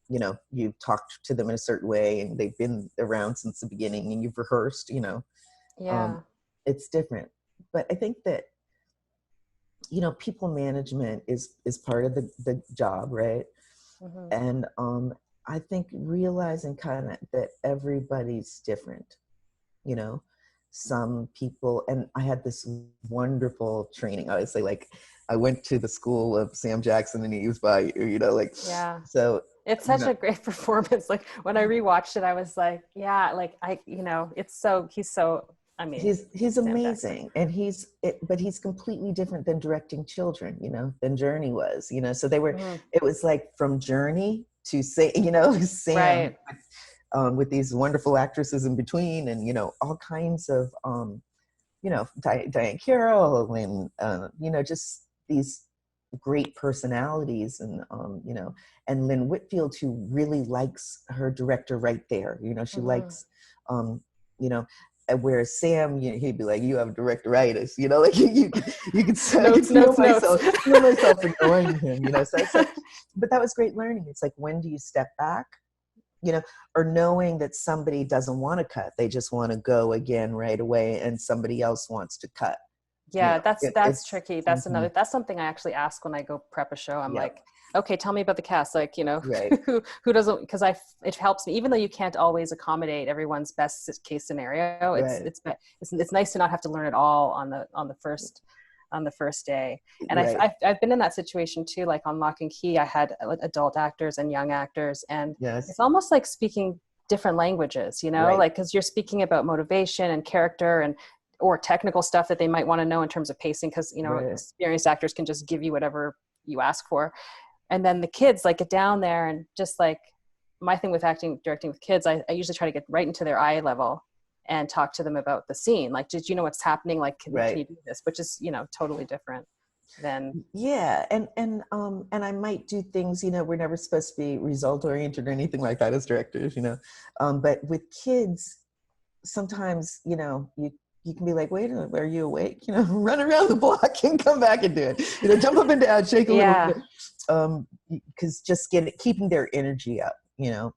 you know, you've talked to them in a certain way and they've been around since the beginning and you've rehearsed, you know. It's different. But I think that, you know, people management is part of the job, right? And I think realizing kind of that everybody's different, you know. Some people, and I had this wonderful training. I would say, like, I went to the school of Sam Jackson and Eves Bayou, you know, like, so it's such a great performance. Like when I rewatched it, I was like, he's so, I mean, he's amazing. And but he's completely different than directing children, you know, than Journey was, you know, so they were, it was like from Journey to say, you know, Sam. Right. With these wonderful actresses in between, and, you know, all kinds of, you know, Diane Carroll, and, you know, just these great personalities, and, you know, and Lynn Whitfield, who really likes her director right there. You know, she likes, you know, whereas Sam, you know, he'd be like, you have directoritis, you know, like you could feel myself annoying him, you know, so it's like, but that was great learning. It's like, when do you step back? You know, or knowing that somebody doesn't want to cut, they just want to go again right away, and somebody else wants to cut. Yeah, that's tricky. That's that's something I actually ask when I go prep a show. I'm like, okay, tell me about the cast. Like, you know, who doesn't, because it helps me, even though you can't always accommodate everyone's best case scenario. It's nice to not have to learn it all on the first day. And I've been in that situation too. Like on Lock and Key, I had adult actors and young actors, and it's almost like speaking different languages, you know, like, because you're speaking about motivation and character or technical stuff that they might want to know in terms of pacing, because, you know, experienced actors can just give you whatever you ask for. And then the kids like get down there, and just like my thing with directing with kids, I usually try to get right into their eye level and talk to them about the scene. Like, did you know what's happening? Like, can you do this? Which is, you know, totally different than. Yeah. And I might do things, you know, we're never supposed to be result oriented or anything like that as directors, you know, but with kids, sometimes, you know, you can be like, wait a minute, are you awake? You know, run around the block and come back and do it. You know, jump up and down, shake a little bit. Because just keeping their energy up, you know,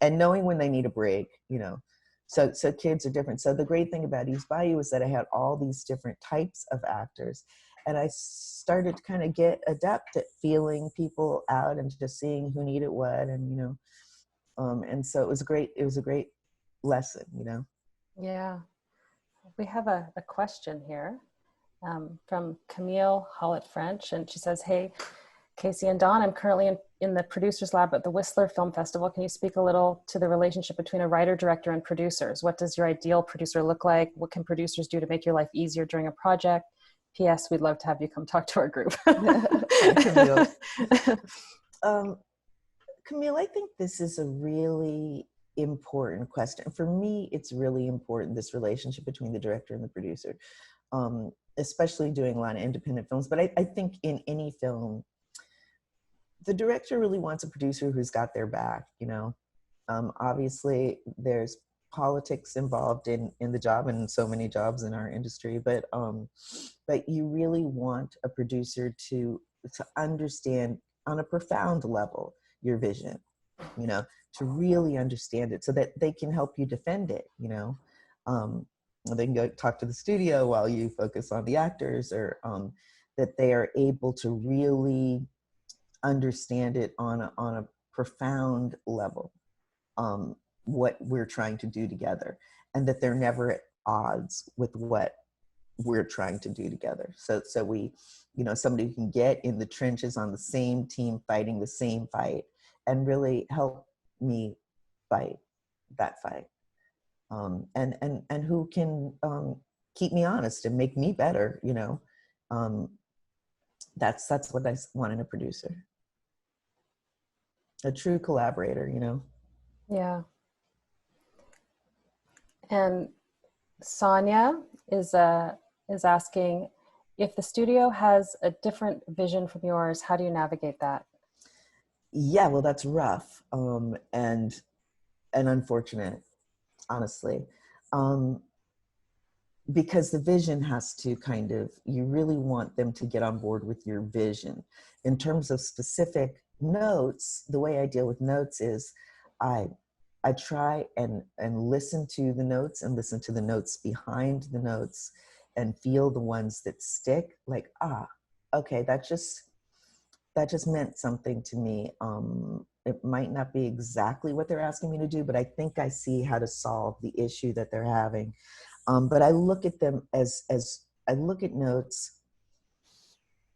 and knowing when they need a break, you know. So kids are different. So the great thing about East Bayou is that I had all these different types of actors, and I started to kind of get adept at feeling people out and just seeing who needed what, and and so it was a great lesson, Yeah. We have a question here from Camille Hollett French, and she says, "Hey, Casey and Don, I'm currently in the producer's lab at the Whistler Film Festival. Can you speak a little to the relationship between a writer, director, and producers? What does your ideal producer look like? What can producers do to make your life easier during a project? P.S. We'd love to have you come talk to our group." Hi, Camille. Camille, I think this is a really important question. For me, it's really important, this relationship between the director and the producer, especially doing a lot of independent films. But I think in any film, the director really wants a producer who's got their back, Obviously, there's politics involved in the job, and so many jobs in our industry, but you really want a producer to understand on a profound level your vision, to really understand it so that they can help you defend it, they can go talk to the studio while you focus on the actors, or that they are able to really understand it on a profound level, what we're trying to do together, and that they're never at odds with what we're trying to do together. So we, somebody who can get in the trenches on the same team fighting the same fight and really help me fight that fight, and who can keep me honest and make me better. That's what I want in a producer. A true collaborator, Yeah. And Sonia is asking, if the studio has a different vision from yours, how do you navigate that? Yeah, well, that's rough, and unfortunate, honestly, because the vision has to you really want them to get on board with your vision. In terms of specific notes, the way I deal with notes is I try and listen to the notes and listen to the notes behind the notes and feel the ones that stick, like, okay, that just meant something to me. It might not be exactly what they're asking me to do, but I think I see how to solve the issue that they're having. But I look at them I look at notes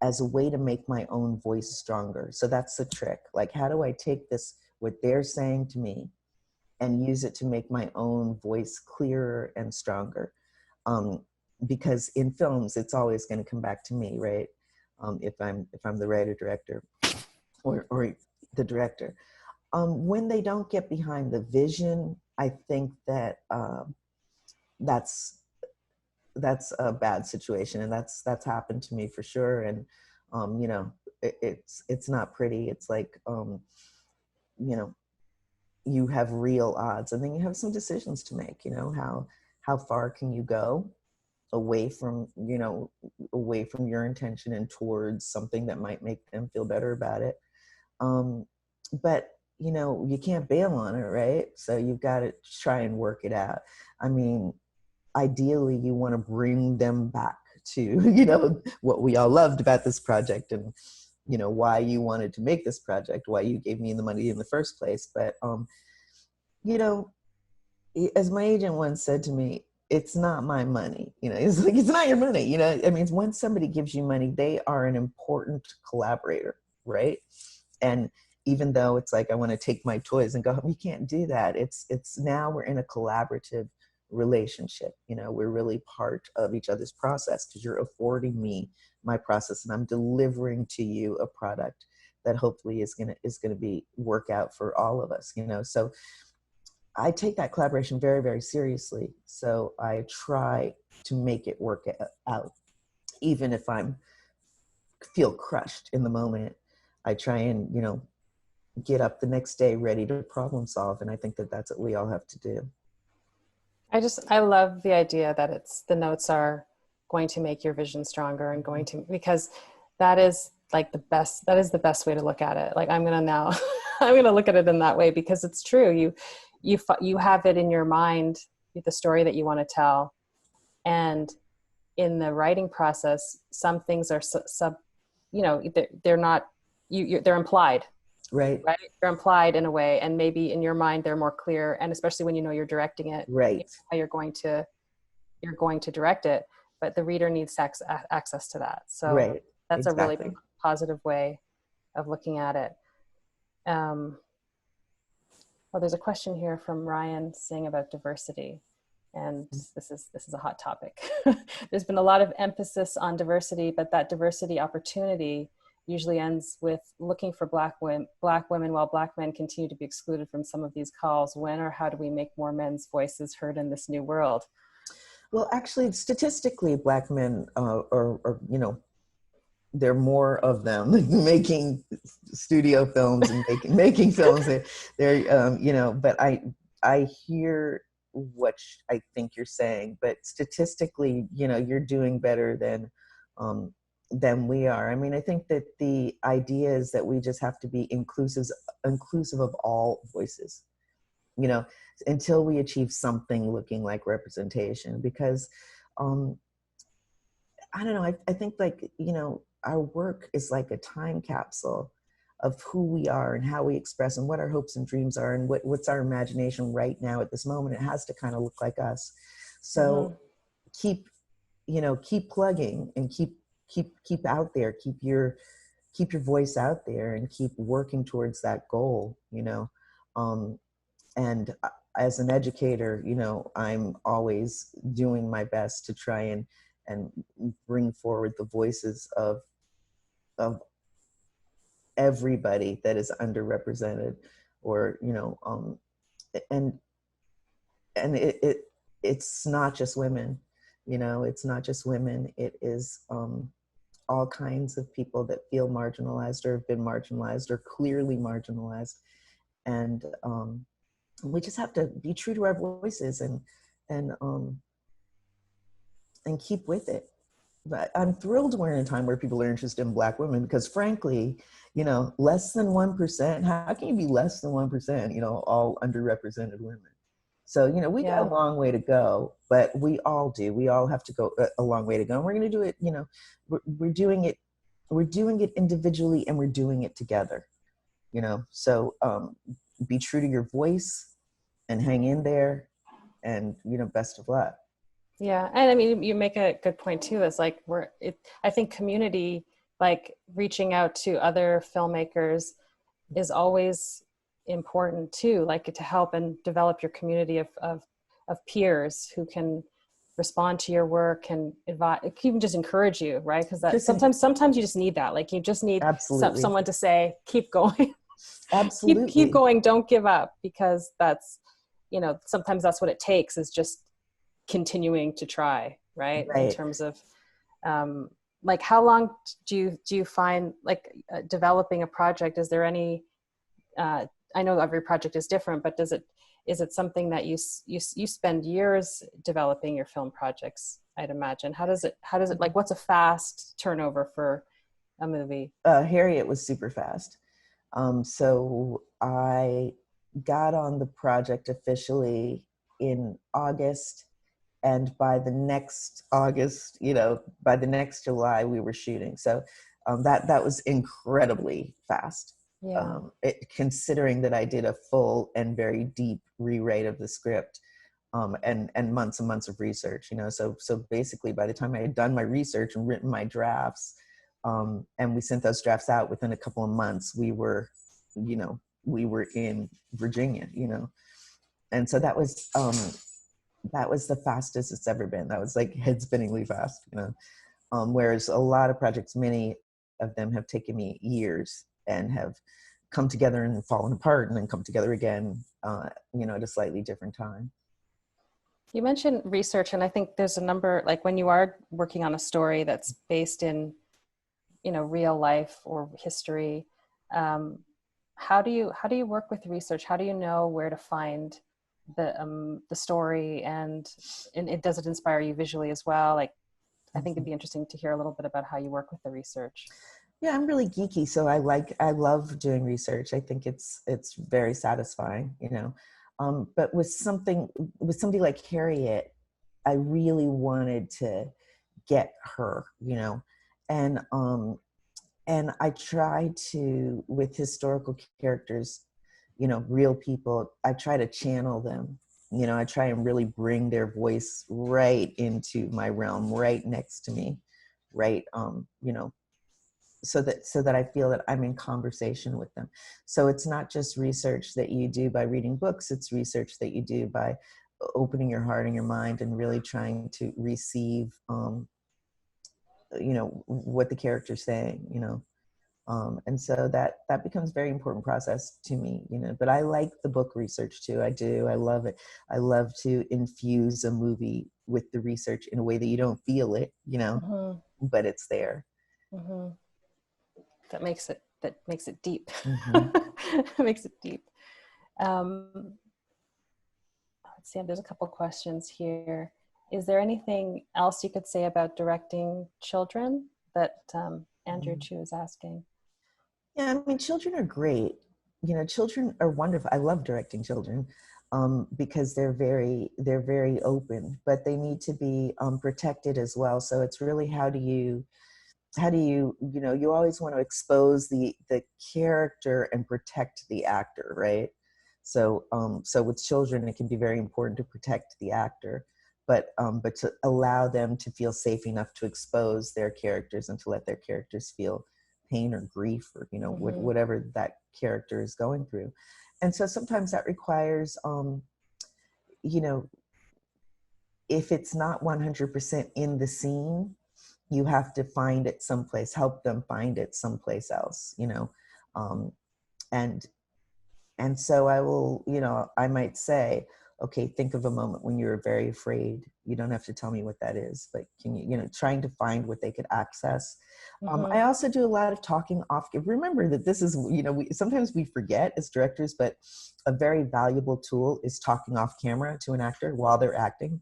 as a way to make my own voice stronger. So that's the trick. Like, how do I take what they're saying to me, and use it to make my own voice clearer and stronger? Because in films, it's always going to come back to me, right? If I'm the writer, director, or the director. When they don't get behind the vision, I think that that's a bad situation, and that's happened to me for sure. And it's not pretty. It's like you have real odds, and then you have some decisions to make. How far can you go away from your intention and towards something that might make them feel better about it. But you can't bail on it, right? So you've got to try and work it out. I mean, ideally you want to bring them back to what we all loved about this project, and why you wanted to make this project, why you gave me the money in the first place. But as my agent once said to me, it's not my money. It's like, it's not your money. I mean, once somebody gives you money, they are an important collaborator, right? And even though it's like, I want to take my toys and go home, you can't do that. It's now we're in a collaborative relationship. We're really part of each other's process, because you're affording me my process, and I'm delivering to you a product that hopefully is gonna be work out for all of us. So I take that collaboration very, very seriously. So I try to make it work out, even if feel crushed in the moment. I try and get up the next day ready to problem solve, and I think that that's what we all have to do. I love the idea that the notes are going to make your vision stronger, and because that is like the best way to look at it. Like, I'm going to look at it in that way, because it's true. You have it in your mind, the story that you want to tell, and in the writing process, some things are they're not, they're implied, Right. right? They're implied in a way, and maybe in your mind they're more clear, and especially when you know you're directing it, Right. how you're going to direct it, but the reader needs access to that. So Right. that's a really Exactly. positive way of looking at it. Well, there's a question here from Ryan saying about diversity, and this is a hot topic. There's been a lot of emphasis on diversity, but that diversity opportunity usually ends with looking for Black women while Black men continue to be excluded from some of these calls. When or how do we make more men's voices heard in this new world? Well, actually, statistically, Black men are, there are more of them making studio films and making films. They're but I hear what I think you're saying, but statistically, you're doing better than we are. I mean, I think that the idea is that we just have to be inclusive of all voices, until we achieve something looking like representation. Because I don't know, I think our work is like a time capsule of who we are and how we express and what our hopes and dreams are and what's our imagination right now at this moment. It has to kind of look like us. So keep plugging and keep out there, keep your voice out there and keep working towards that goal, and as an educator, I'm always doing my best to try and bring forward the voices of everybody that is underrepresented, or and it's not just women, it's not just women. It is all kinds of people that feel marginalized or have been marginalized or clearly marginalized, and we just have to be true to our voices and keep with it. But I'm thrilled we're in a time where people are interested in Black women, because frankly, less than 1%, how can you be less than 1%, all underrepresented women? So, we got a long way to go, but we all do. We all have to go a long way to go. And we're going to do it, we're doing it individually, and we're doing it together, so be true to your voice and hang in there, and, best of luck. Yeah, and I mean, you make a good point too. Is like I think community, like reaching out to other filmmakers, is always important too. Like to help and develop your community of peers who can respond to your work and advise, even just encourage you, right? Because that sometimes you just need that. Like you just need someone to say, keep going, Absolutely, keep going, don't give up, because that's sometimes that's what it takes, is just continuing to try, right? In terms of like how long do you find like developing a project? Is there any I know every project is different, but is it something that you spend years developing your film projects, I'd imagine? How does it like, what's a fast turnover for a movie? Harriet was super fast. So I got on the project officially in August, and by the next August, by the next July, we were shooting. So that was incredibly fast. Yeah. Considering that I did a full and very deep rewrite of the script, and months and months of research, so basically by the time I had done my research and written my drafts, and we sent those drafts out, within a couple of months, we were in Virginia, and so that was the fastest it's ever been. That was like head-spinningly fast, whereas a lot of projects, many of them have taken me years and have come together and fallen apart and then come together again, at a slightly different time. You mentioned research, and I think there's a number, like when you are working on a story that's based in, real life or history, how do you work with research? How do you know where to find the story, and does it inspire you visually as well? Like, I think it'd be interesting to hear a little bit about how you work with the research. Yeah, I'm really geeky, so I love doing research. I think it's very satisfying, but with somebody like Harriet, I really wanted to get her, and I try to, with historical characters, real people, I try to channel them. I try and really bring their voice right into my realm, right next to me, right, so that I feel that I'm in conversation with them. So it's not just research that you do by reading books, it's research that you do by opening your heart and your mind and really trying to receive, what the character's saying, and so that becomes a very important process to me, but I like the book research too. I do. I love it. I love to infuse a movie with the research in a way that you don't feel it, but it's there. Mm-hmm. That makes it deep. Mm-hmm. Makes it deep. Let's see, there's a couple questions here. Is there anything else you could say about directing children that Andrew Chu is asking? Yeah, I mean, children are great. Children are wonderful. I love directing children because they're very open, but they need to be protected as well. So it's really how do you you always want to expose the character and protect the actor, right? So so with children, it can be very important to protect the actor, but to allow them to feel safe enough to expose their characters and to let their characters feel pain or grief or whatever that character is going through. And so sometimes that requires if it's not 100% in the scene, you have to find it someplace, help them find it someplace else, and so I will, I might say, okay, think of a moment when you were very afraid. You don't have to tell me what that is, but can you, trying to find what they could access. I also do a lot of talking off. Remember that this is, sometimes we forget as directors, but a very valuable tool is talking off camera to an actor while they're acting.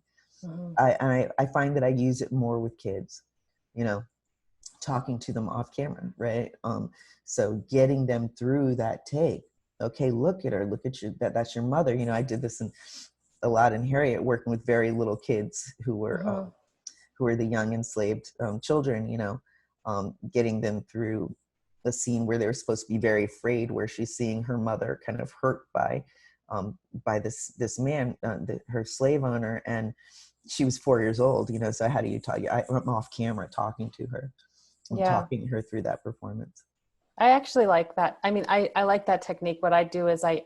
I find that I use it more with kids, talking to them off camera, right? So getting them through that take. Okay, look at her, look at you, that's your mother. I did this a lot in Harriet, working with very little kids who were the young enslaved children, getting them through the scene where they were supposed to be very afraid, where she's seeing her mother kind of hurt by this man, her slave owner, and she was 4 years old, so how do you talk? I'm off camera talking to her. I'm talking her through that performance. I actually like that. I mean, I like that technique. What I do is I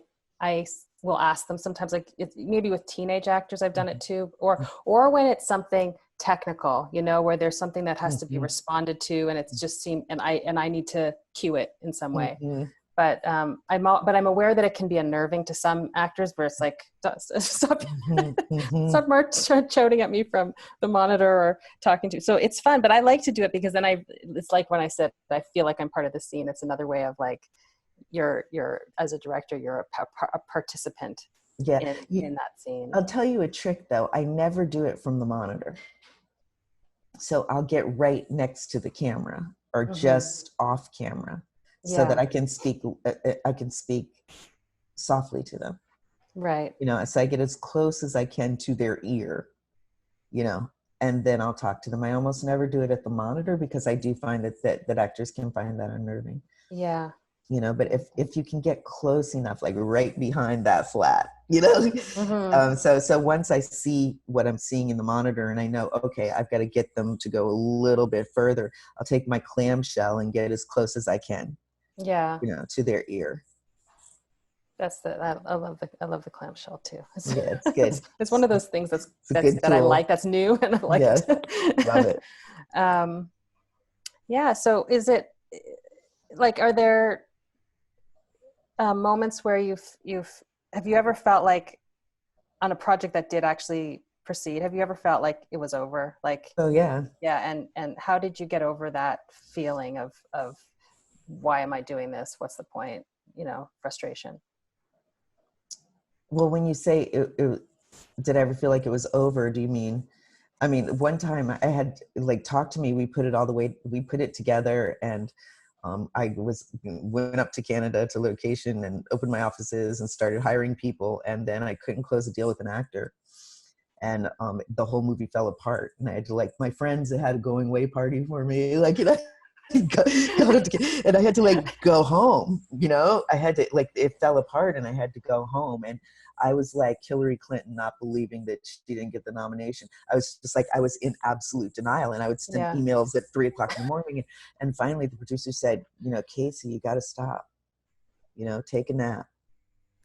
will ask them sometimes, like maybe with teenage actors, I've done it too, or when it's something technical, where there's something that has to be responded to, and it's just and I need to cue it in some way. But I'm aware that it can be unnerving to some actors, where it's like, stop shouting at me from the monitor or talking to. So it's fun, but I like to do it because then it's like when I said I feel like I'm part of the scene. It's another way of like, you're as a director, you're a participant in that scene. I'll tell you a trick though. I never do it from the monitor. So I'll get right next to the camera or just off camera. So that I can speak softly to them. Right. So I get as close as I can to their ear, and then I'll talk to them. I almost never do it at the monitor because I do find that actors can find that unnerving. Yeah. But if you can get close enough, like right behind that flat, so once I see what I'm seeing in the monitor and I know, okay, I've got to get them to go a little bit further, I'll take my clamshell and get as close as I can. Yeah. To their ear. I love the clamshell too. Yeah, it's good. It's one of those things that I like, that's new, and I like it. Love it. Yeah. So is it like, are there moments where have you ever felt like on a project that did actually proceed, have you ever felt like it was over? Like, oh yeah. Yeah. And how did you get over that feeling of why am I doing this? What's the point? Frustration. Well, when you say did I ever feel like it was over? Do you mean, I mean, one time I had like talked to me, we put it together, and I went up to Canada to location and opened my offices and started hiring people. And then I couldn't close a deal with an actor. And the whole movie fell apart, and I had to, like, my friends had a going away party for me, like, you know, and I had to, like, go home, you know, I had to, like, it fell apart and I had to go home. And I was like Hillary Clinton, not believing that she didn't get the nomination. I was just like, I was in absolute denial, and I would send emails at 3:00 in the morning. And finally the producer said, you know, Casey, you got to stop, you know, take a nap.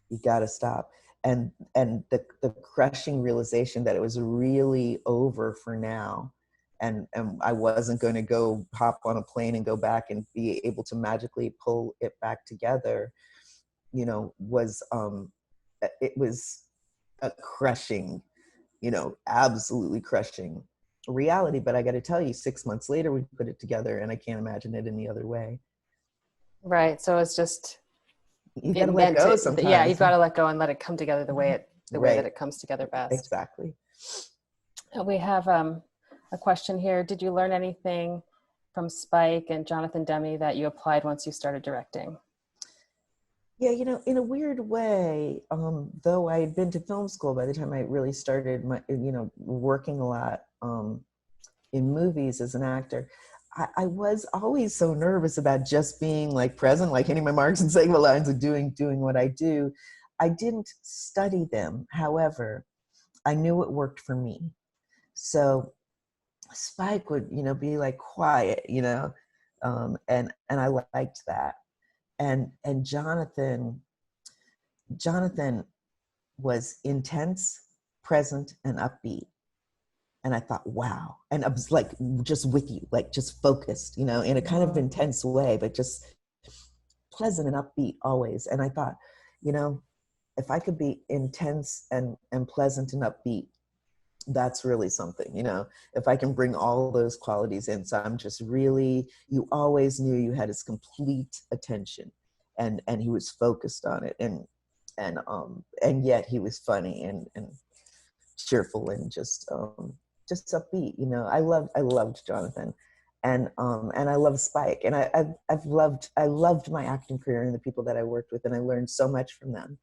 You got to stop. And the crushing realization that it was really over for now. And I wasn't going to go hop on a plane and go back and be able to magically pull it back together, you know, was, it was a crushing, you know, absolutely crushing reality. But I got to tell you, 6 months later, we put it together, and I can't imagine it any other way. Right. So it's just, you got to let go sometimes. Yeah, you've got to let go and let it come together the way way that it comes together best. Exactly. We have a question here. Did you learn anything from Spike and Jonathan Demme that you applied once you started directing? Yeah, you know, in a weird way, though I had been to film school by the time I really started my, you know, working a lot in movies as an actor, I was always so nervous about just being like present, like hitting my marks and saying my lines and doing what I do. I didn't study them. However, I knew it worked for me. So Spike would, you know, be like quiet, you know, and I liked that. And Jonathan was intense, present, and upbeat. And I thought, wow. And I was like, just with you, like just focused, you know, in a kind of intense way, but just pleasant and upbeat always. And I thought, you know, if I could be intense and pleasant and upbeat, that's really something, you know, if I can bring all those qualities in. So I'm just really, you always knew you had his complete attention, and he was focused on it. And yet he was funny and cheerful and just upbeat, you know. I loved Jonathan, and I love Spike, and I loved my acting career and the people that I worked with, and I learned so much from them.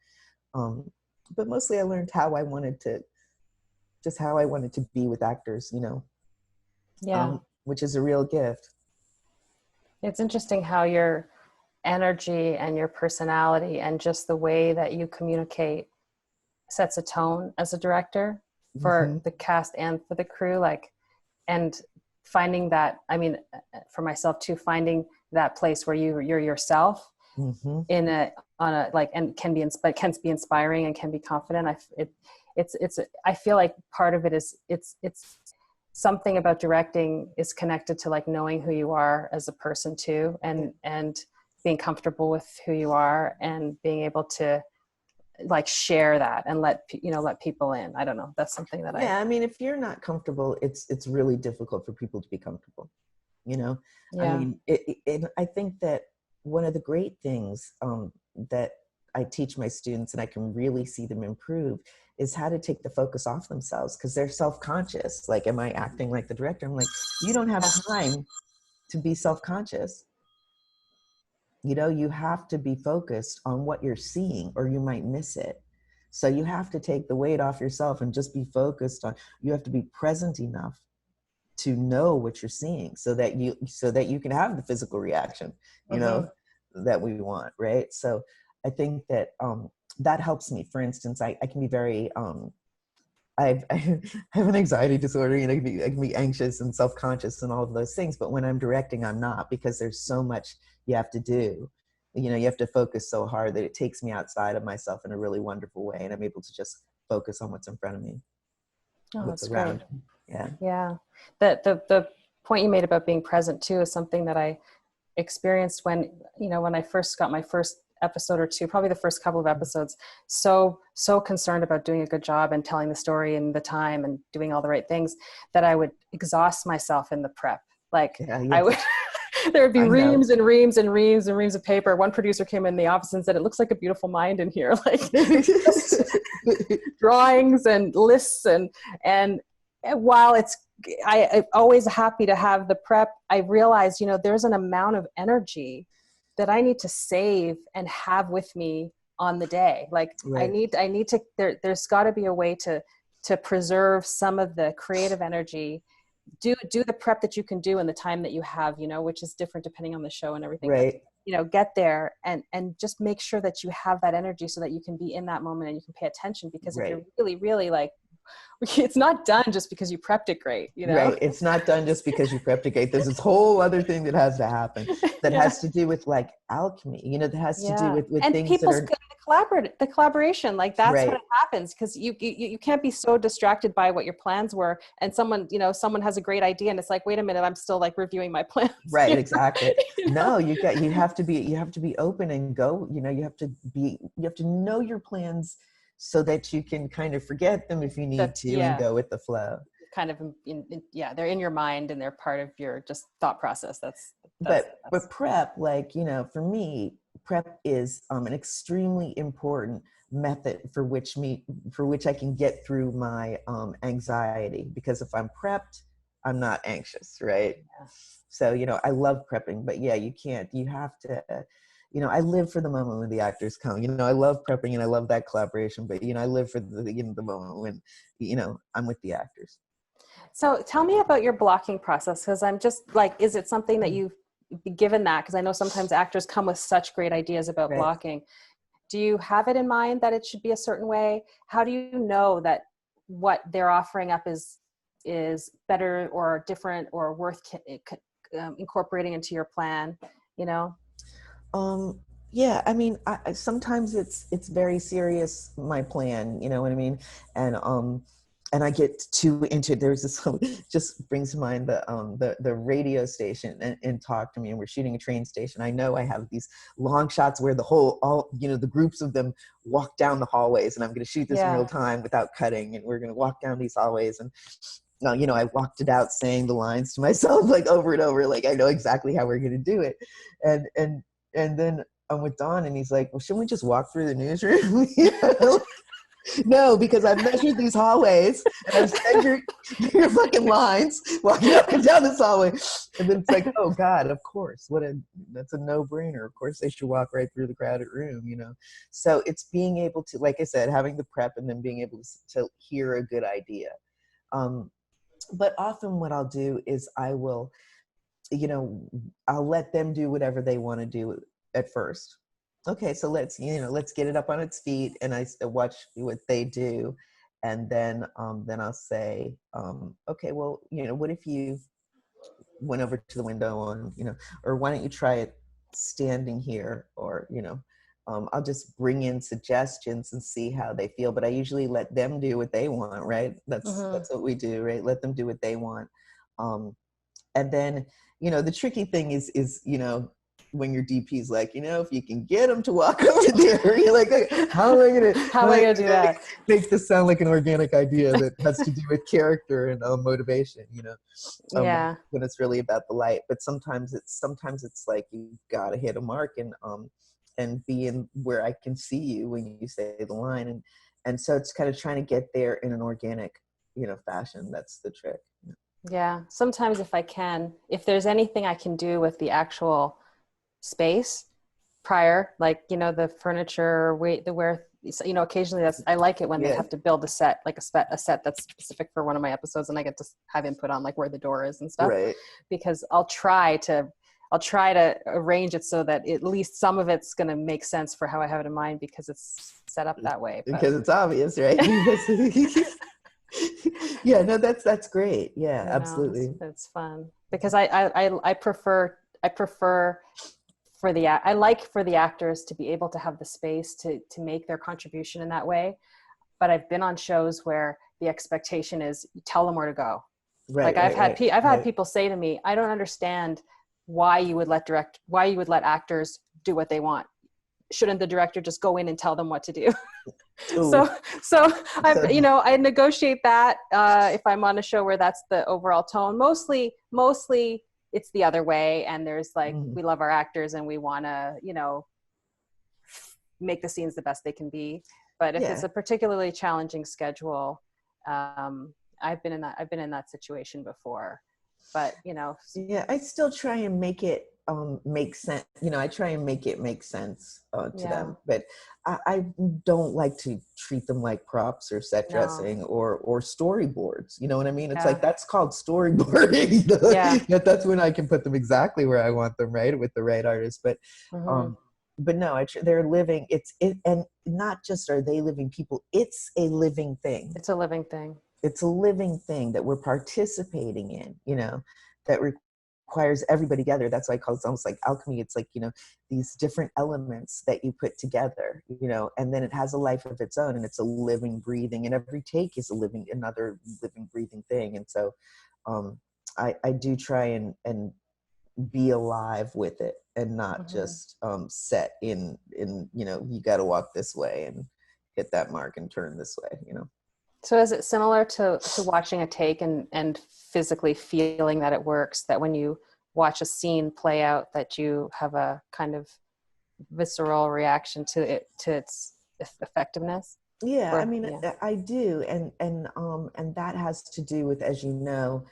But mostly I learned how I wanted to be with actors, you know. Yeah. Which is a real gift. It's interesting how your energy and your personality and just the way that you communicate sets a tone as a director for the cast and for the crew, like, and finding that, I mean, for myself too, finding that place where you're yourself in and can be inspiring and can be confident. I feel like part of it is it's something about directing is connected to like knowing who you are as a person too, and being comfortable with who you are and being able to like share that and let people in. I don't know. That's something that I mean, if you're not comfortable, it's really difficult for people to be comfortable, you know? Yeah. I mean, I think that one of the great things that I teach my students, and I can really see them improve, is how to take the focus off themselves, because they're self-conscious. Like, am I acting like the director? I'm like, you don't have time to be self-conscious. You know, you have to be focused on what you're seeing or you might miss it. So you have to take the weight off yourself and just be focused on, you have to be present enough to know what you're seeing so that you can have the physical reaction, you know, that we want, right? So I think that that helps me. For instance, I can be very, I have an anxiety disorder, you know, I can be anxious and self-conscious and all of those things, but when I'm directing, I'm not, because there's so much you have to do. You know, you have to focus so hard that it takes me outside of myself in a really wonderful way, and I'm able to just focus on what's in front of me. Oh, what's that's around. Great. Yeah. The point you made about being present too is something that I experienced when I first got my first episode or two, probably the first couple of episodes, so concerned about doing a good job and telling the story in the time and doing all the right things that I would exhaust myself in the prep. Like I would, there would be reams and reams and reams and reams of paper. One producer came in the office and said, "It looks like a beautiful mind in here." Like drawings and lists and while I'm always happy to have the prep, I realized, you know, there's an amount of energy that I need to save and have with me on the day. Like right. I need to, there's gotta be a way to to preserve some of the creative energy. Do the prep that you can do in the time that you have, you know, which is different depending on the show and everything. Right. But, you know, get there and just make sure that you have that energy so that you can be in that moment and you can pay attention. Because if you're really, really like, it's not done just because you prepped it great, you know? Right. It's not done just because you prepped it great. There's this whole other thing that has to happen that has to do with like alchemy, you know, that has to do with and things people's that are the collaboration, like that's right. what happens, because you can't be so distracted by what your plans were, and someone has a great idea and it's like, wait a minute, I'm still like reviewing my plans. Right, exactly. You know? No, you have to be open and go, you know, you have to know your plans so that you can kind of forget them if you need to and go with the flow. Kind of they're in your mind and they're part of your just thought process. But prep, like, you know, for me, prep is an extremely important method for which I can get through my anxiety, because if I'm prepped, I'm not anxious, right? Yeah. So, you know, I love prepping, but yeah, you have to, you know, I live for the moment when the actors come. You know, I love prepping and I love that collaboration, but, you know, I live for the moment when, you know, I'm with the actors. So tell me about your blocking process, because I'm just like, is it something that you've given that? Because I know sometimes actors come with such great ideas about blocking. Do you have it in mind that it should be a certain way? How do you know that what they're offering up is better or different or worth incorporating into your plan, you know? Yeah, I mean, sometimes it's very serious, my plan, you know what I mean? And I get too into it. There's this, just brings to mind the radio station and Talk to Me, and we're shooting a train station. I know I have these long shots where the groups of them walk down the hallways, and I'm going to shoot this in real time without cutting, and we're going to walk down these hallways. And you know, I walked it out saying the lines to myself like over and over, like I know exactly how we're going to do it. And then I'm with Don, and he's like, well, shouldn't we just walk through the newsroom? No, because I've measured these hallways and I've measured your fucking lines walking up and down this hallway. And then it's like, oh God, of course. That's a no-brainer. Of course they should walk right through the crowded room, you know? So it's being able to, like I said, having the prep and then being able to hear a good idea. But often what I'll do is I'll let them do whatever they want to do at first. Okay, so let's get it up on its feet, and I watch what they do, and then I'll say, okay, well, you know, what if you went over to the window or why don't you try it standing here, or you know, I'll just bring in suggestions and see how they feel. But I usually let them do what they want, right? That's what we do, right? Let them do what they want, and then you know, the tricky thing is you know, when your DP's like, you know, if you can get them to walk over there, you're like, how am I gonna do that? Make this sound like an organic idea that has to do with character and motivation, you know? When it's really about the light. But sometimes it's like you gotta hit a mark and be in where I can see you when you say the line, and so it's kind of trying to get there in an organic, you know, fashion. That's the trick. Yeah, sometimes if there's anything I can do with the actual space prior, like, you know, the furniture, you know, occasionally I like it when they have to build a set, like a set that's specific for one of my episodes, and I get to have input on like where the door is and stuff, right? Because I'll try to arrange it so that at least some of it's going to make sense for how I have it in mind, because it's set up that way. Because it's obvious, right? Yeah, no, that's great. Yeah, absolutely. It's fun because I prefer for the actors to be able to have the space to make their contribution in that way. But I've been on shows where the expectation is you tell them where to go. Right. Like I've had people say to me, I don't understand why you would let actors do what they want. Shouldn't the director just go in and tell them what to do? So I negotiate that if I'm on a show where that's the overall tone. Mostly it's the other way, and there's like we love our actors and we want to, you know, make the scenes the best they can be. But if it's a particularly challenging schedule, I've been in that situation before. But you know, I still try and make it make sense. You know, I try and make it make sense to Yeah. them, but I don't like to treat them like props or set No. dressing or storyboards. You know what I mean? It's Yeah. like, that's called storyboarding. Yeah. That's when I can put them exactly where I want them, right, with the right artist. But no, they're living. And not just are they living people. It's a living thing. It's a living thing. It's a living thing that we're participating in, you know, that requires everybody together. That's why I call it almost like alchemy. It's like, you know, these different elements that you put together, you know, and then it has a life of its own, and it's a living, breathing, and every take is another living, breathing thing. And so I do try and be alive with it, and not just set in, you know, you got to walk this way and hit that mark and turn this way, you know. So is it similar to watching a take and physically feeling that it works, that when you watch a scene play out, that you have a kind of visceral reaction to its effectiveness? Yeah, I mean, yeah. I do, and that has to do with, as you know,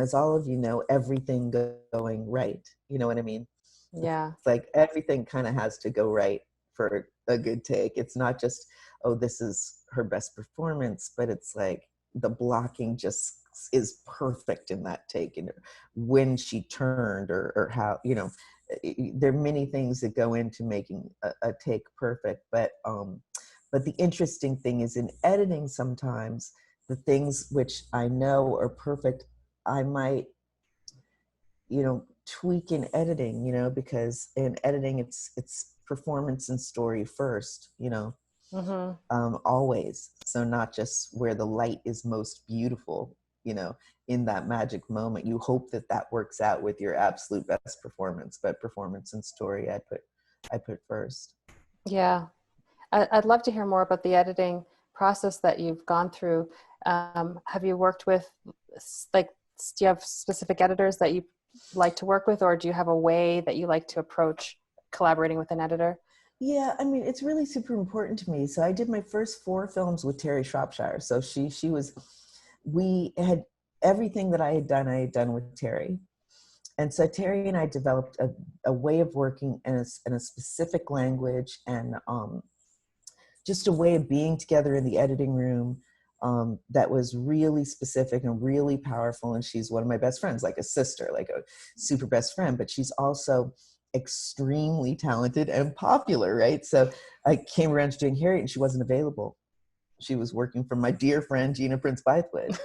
as all of you know, everything going right. You know what I mean? Yeah. It's like everything kind of has to go right for a good take. It's not just, oh, this is her best performance, but it's like the blocking just is perfect in that take, and when she turned, or how, you know, there are many things that go into making a take perfect. But the interesting thing is, in editing, sometimes the things which I know are perfect, I might, you know, tweak in editing, you know, because in editing, it's performance and story first, you know, always. So not just where the light is most beautiful, you know, in that magic moment. You hope that that works out with your absolute best performance, but performance and story, I put first. Yeah. I'd love to hear more about the editing process that you've gone through. Have you worked with, like, do you have specific editors that you like to work with, or do you have a way that you like to approach collaborating with an editor? Yeah, I mean, it's really super important to me. So I did my first 4 films with Terry Shropshire. So we had everything that I had done with Terry. And so Terry and I developed a way of working in a specific language, and just a way of being together in the editing room that was really specific and really powerful. And she's one of my best friends, like a sister, like a super best friend, but she's also extremely talented and popular, right? So I came around to doing Harriet, and she wasn't available. She was working for my dear friend Gina Prince Bythewood,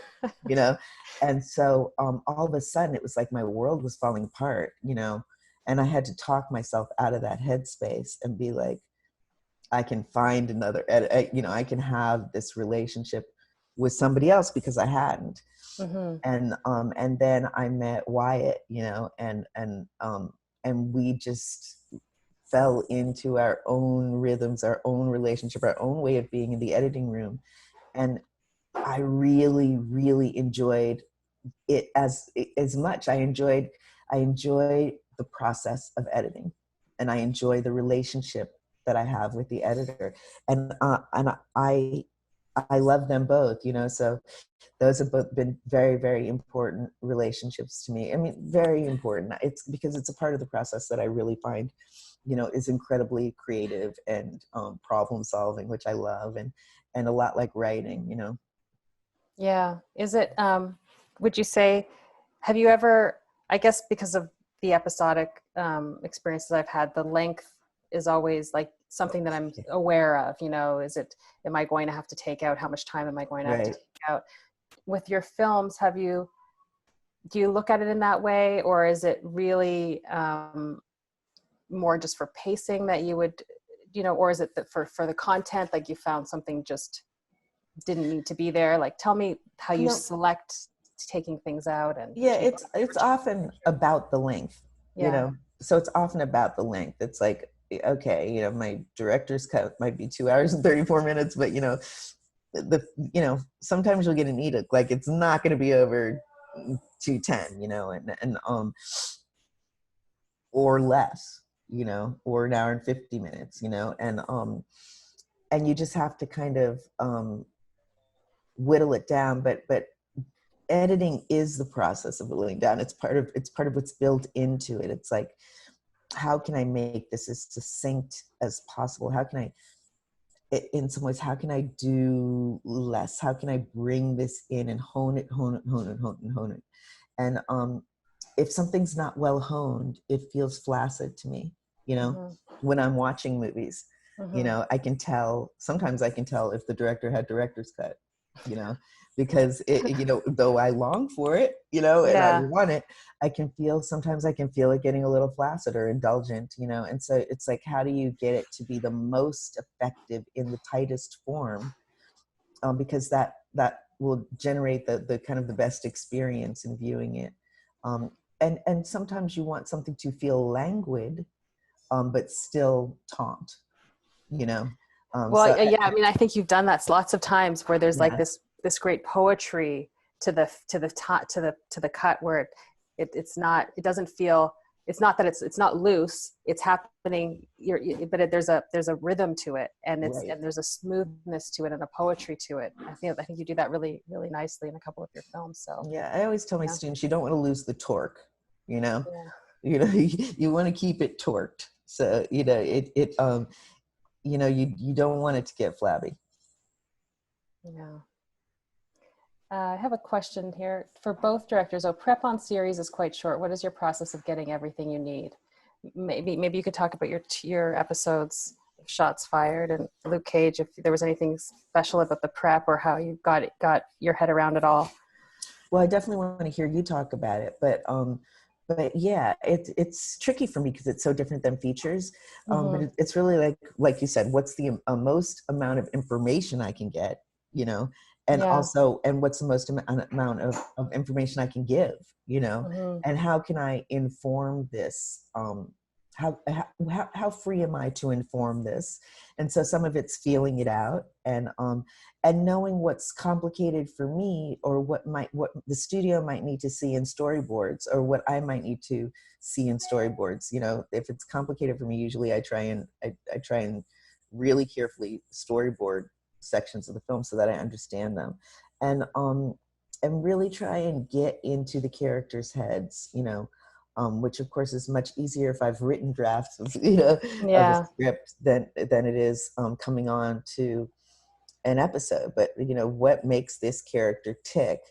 you know? And so all of a sudden, it was like my world was falling apart, you know? And I had to talk myself out of that headspace and be like, I can find another, you know, I can have this relationship with somebody else, because I hadn't. And then I met Wyatt, you know, and we just fell into our own rhythms, our own relationship, our own way of being in the editing room. And I really, really enjoyed it as much. I enjoy the process of editing, and I enjoy the relationship that I have with the editor, and I love them both, you know. So those have both been very, very important relationships to me. I mean, very important. It's because it's a part of the process that I really find, you know, is incredibly creative and problem solving, which I love, and a lot like writing, you know. Yeah. Is it, would you say, have you ever, I guess because of the episodic experiences I've had, the length is always like something that I'm aware of, you know, am I going to have to take out, how much time am I going to have to Right. take out? With your films, do you look at it in that way, or is it really more just for pacing that you would, you know, or is it that for the content, like you found something just didn't need to be there? Like, tell me how you select taking things out. And Yeah, it's often about the length, you know. So it's often about the length. It's like, okay, you know, my director's cut might be 2 hours and 34 minutes, but you know, you know, sometimes you'll get an edict like it's not going to be over 2:10, you know, and or less, you know, or an hour and 50 minutes, you know, and you just have to kind of whittle it down. But editing is the process of whittling down. It's part of what's built into it. It's like, how can I make this as succinct as possible? How can in some ways, how can I do less? How can I bring this in and hone it? And if something's not well honed, it feels flaccid to me, when I'm watching movies. I can tell, sometimes I can tell if the director had director's cut, because though I long for it, and I want it, sometimes I can feel it getting a little flaccid or indulgent, and so it's like, how do you get it to be the most effective in the tightest form? Because that will generate the kind of the best experience in viewing it. And sometimes you want something to feel languid, but still taut, Well, yeah, I mean, I think you've done that lots of times where there's like this great poetry to the cut where it's not that it's not loose, it's happening, but there's a rhythm to it, and and there's a smoothness to it and a poetry to it. I think you do that really, really nicely in a couple of your films. So yeah, I always tell my students, you don't want to lose the torque, you want to keep it torqued. So, you don't want it to get flabby. Yeah. I have a question here for both directors. Prep on series is quite short. What is your process of getting everything you need? Maybe you could talk about your episodes, Shots Fired and Luke Cage, if there was anything special about the prep or how you got your head around it all. Well, I definitely want to hear you talk about it, but yeah, it's tricky for me because it's so different than features. But it's really like you said, what's the most amount of information I can get, and also, and what's the most amount of information I can give, and how can I inform this? How free am I to inform this? And so some of it's feeling it out and knowing what's complicated for me, or what the studio might need to see in storyboards, or what I might need to see in storyboards. If it's complicated for me, usually I try and really carefully storyboard sections of the film so that I understand them, and really try and get into the characters' heads, which of course is much easier if I've written drafts of a script than it is coming on to an episode. But what makes this character tick,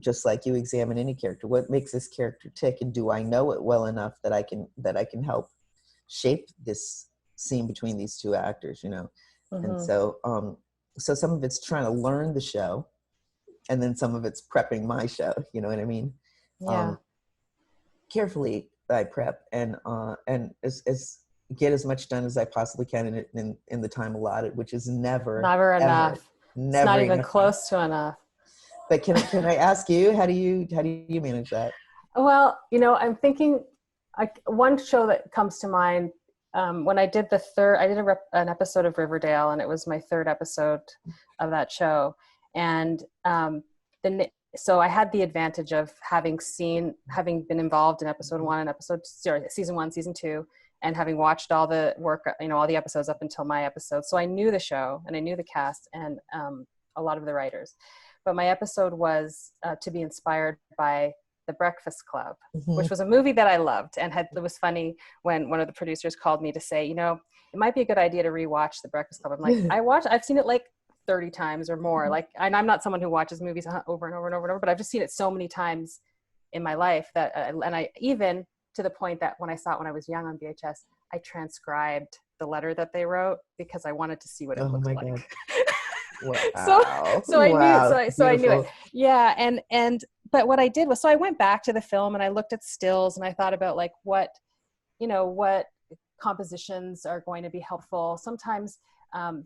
just like you examine any character, what makes this character tick, and do I know it well enough that I can help shape this scene between these two actors, and so some of it's trying to learn the show, and then some of it's prepping my show, you know what I mean? Carefully I prep and as get as much done as I possibly can in the time allotted, which is never enough. Never, it's not even close to enough. But can I ask you, how do you manage that? Well, I'm thinking, one show that comes to mind, when I did an episode of Riverdale, and it was my third episode of that show, and so I had the advantage of having been involved in season 1, season 2, and having watched all the work, all the episodes up until my episode. So I knew the show and I knew the cast and a lot of the writers. But my episode was to be inspired by The Breakfast Club, which was a movie that I loved, and it was funny when one of the producers called me to say, it might be a good idea to rewatch The Breakfast Club. I'm like, I've seen it like 30 times or more. And I'm not someone who watches movies over and over and over and over, but I've just seen it so many times in my life that, and I even to the point that when I saw it when I was young on VHS, I transcribed the letter that they wrote because I wanted to see what it looked like. Wow. So I knew, so I knew it. Beautiful. Yeah. But what I did was, so I went back to the film and I looked at stills and I thought about what compositions are going to be helpful. Sometimes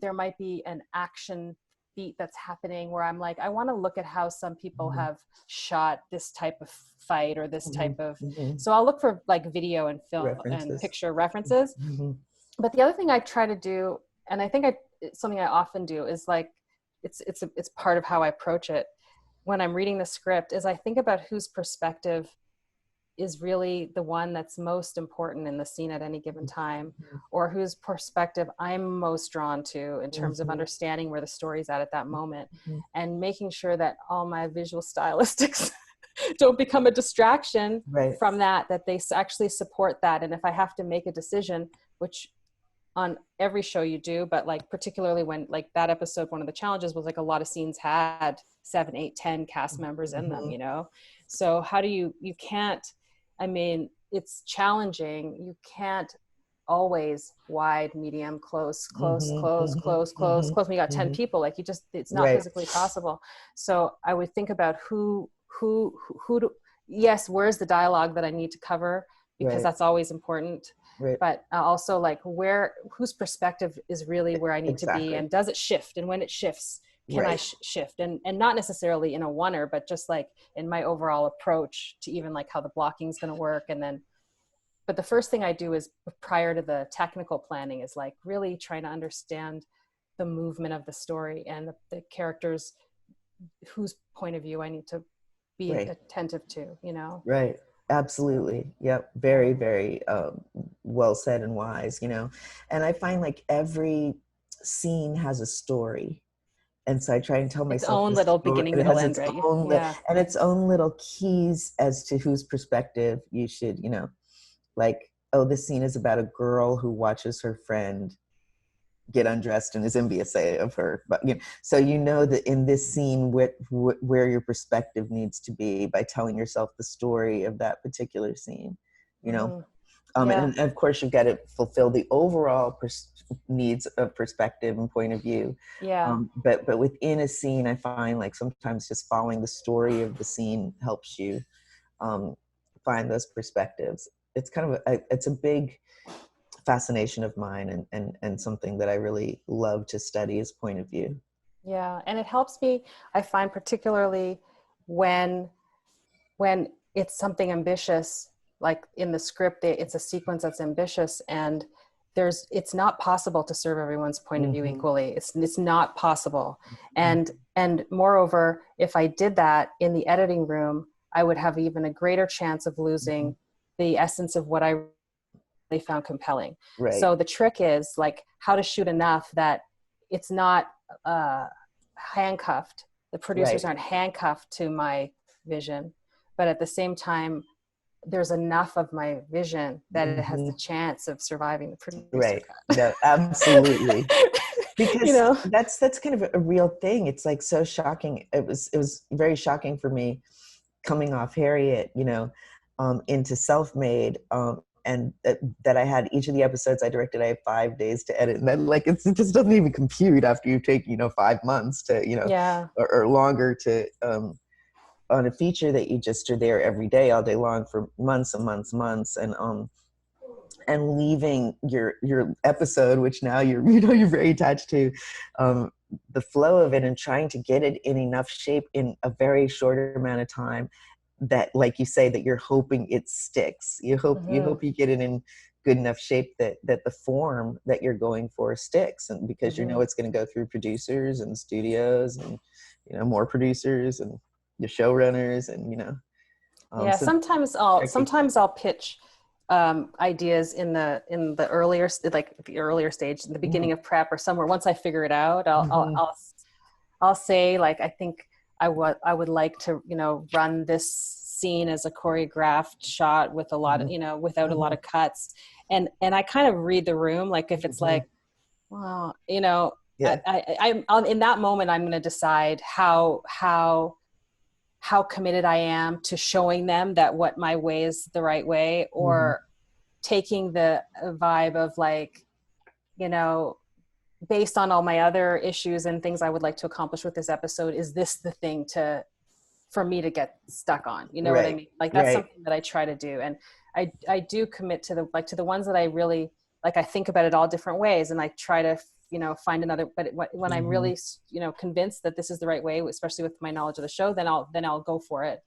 there might be an action beat that's happening where I'm like, I want to look at how some people have shot this type of fight or this type of, so I'll look for video and film and picture references. But the other thing I try to do, and I think it's something I often do, is it's part of how I approach it when I'm reading the script, is I think about whose perspective is really the one that's most important in the scene at any given time, or whose perspective I'm most drawn to in terms of understanding where the story's at that moment, and making sure that all my visual stylistics don't become a distraction from that they actually support that. And if I have to make a decision, which on every show you do, but like particularly when like that episode, one of the challenges was like a lot of scenes had 7, 8, 10 cast members in them, you know? So how do you can't, I mean, it's challenging. You can't always wide, medium, close when you got 10 people, like you just, it's not physically possible. So I would think about who do, yes, where's the dialogue that I need to cover, because that's always important. But also like whose perspective is really where I need to be, and does it shift? And when it shifts, can I shift? And not necessarily in a oneer, but just like in my overall approach to even like how the blocking is going to work. And then, but the first thing I do is prior to the technical planning is like really trying to understand the movement of the story and the characters, whose point of view I need to be attentive to, you know? Right. Absolutely. Yep. Very, very well said and wise, you know. And I find like every scene has a story. And so I try and tell myself its own little beginning, middle, end, right? And its own little keys as to whose perspective you should, you know, like, oh, this scene is about a girl who watches her friend get undressed and is envious of her, but you know, so you know that in this scene where your perspective needs to be by telling yourself the story of that particular scene, you know. And of course you've got to fulfill the overall needs of perspective and point of view, but within a scene I find like sometimes just following the story of the scene helps you find those perspectives. It's kind of it's a big fascination of mine, and something that I really love to study is point of view. Yeah, and it helps me, I find, particularly when it's something ambitious, like in the script, it's a sequence that's ambitious, and it's not possible to serve everyone's point of view equally. It's not possible. And moreover, if I did that in the editing room, I would have even a greater chance of losing the essence of what I they found compelling. So the trick is like how to shoot enough that it's not handcuffed. The producers aren't handcuffed to my vision, but at the same time, there's enough of my vision that it has the chance of surviving the producer cut. No, absolutely. Because you know, that's kind of a real thing. It's like so shocking. It was very shocking for me coming off Harriet, you know, into Self-Made, and that I had each of the episodes I directed, I have 5 days to edit. And then like, it just doesn't even compute after you take, you know, 5 months to, you know, or longer to, on a feature that you just are there every day, all day long for months and months, and leaving your episode, which now you're very attached to, the flow of it, and trying to get it in enough shape in a very short amount of time that, like you say, that you're hoping it sticks. You hope you get it in good enough shape that the form that you're going for sticks, and because you know it's going to go through producers and studios and, you know, more producers and the showrunners, and, you know. So sometimes I'll pitch ideas in the earlier, like the earlier stage, in the beginning of prep or somewhere. Once I figure it out, I'll say like, I think I would like to, you know, run this scene as a choreographed shot with a lot of, you know, without a lot of cuts, and I kind of read the room, like if it's like, well, you know, I'm in that moment, I'm going to decide how committed I am to showing them that what my way is the right way, or taking the vibe of like, you know, based on all my other issues and things I would like to accomplish with this episode, is this the thing for me to get stuck on? You know what I mean? Like that's something that I try to do. And I do commit to the ones that I really like. I think about it all different ways, and I try to, you know, find another, but when I'm really, you know, convinced that this is the right way, especially with my knowledge of the show, then I'll go for it.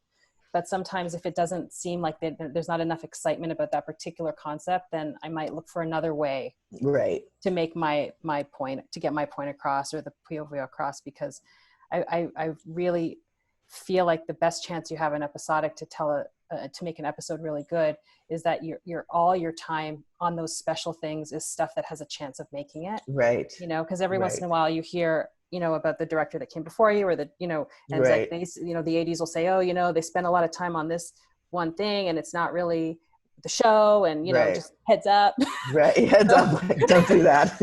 But sometimes if it doesn't seem like there's not enough excitement about that particular concept, then I might look for another way to make my point, to get my point across, or the POV across, because I really feel like the best chance you have in episodic to tell to make an episode really good is that you're all your time on those special things is stuff that has a chance of making it. Right. You know, because every once in Right. a while you hear, you know, about the director that came before you, or the, you know, and Right. it's like they, you know, the ADs will say, oh, you know, they spend a lot of time on this one thing and it's not really the show, and, you know, Right. just heads up. Right. Heads up, like, don't do that.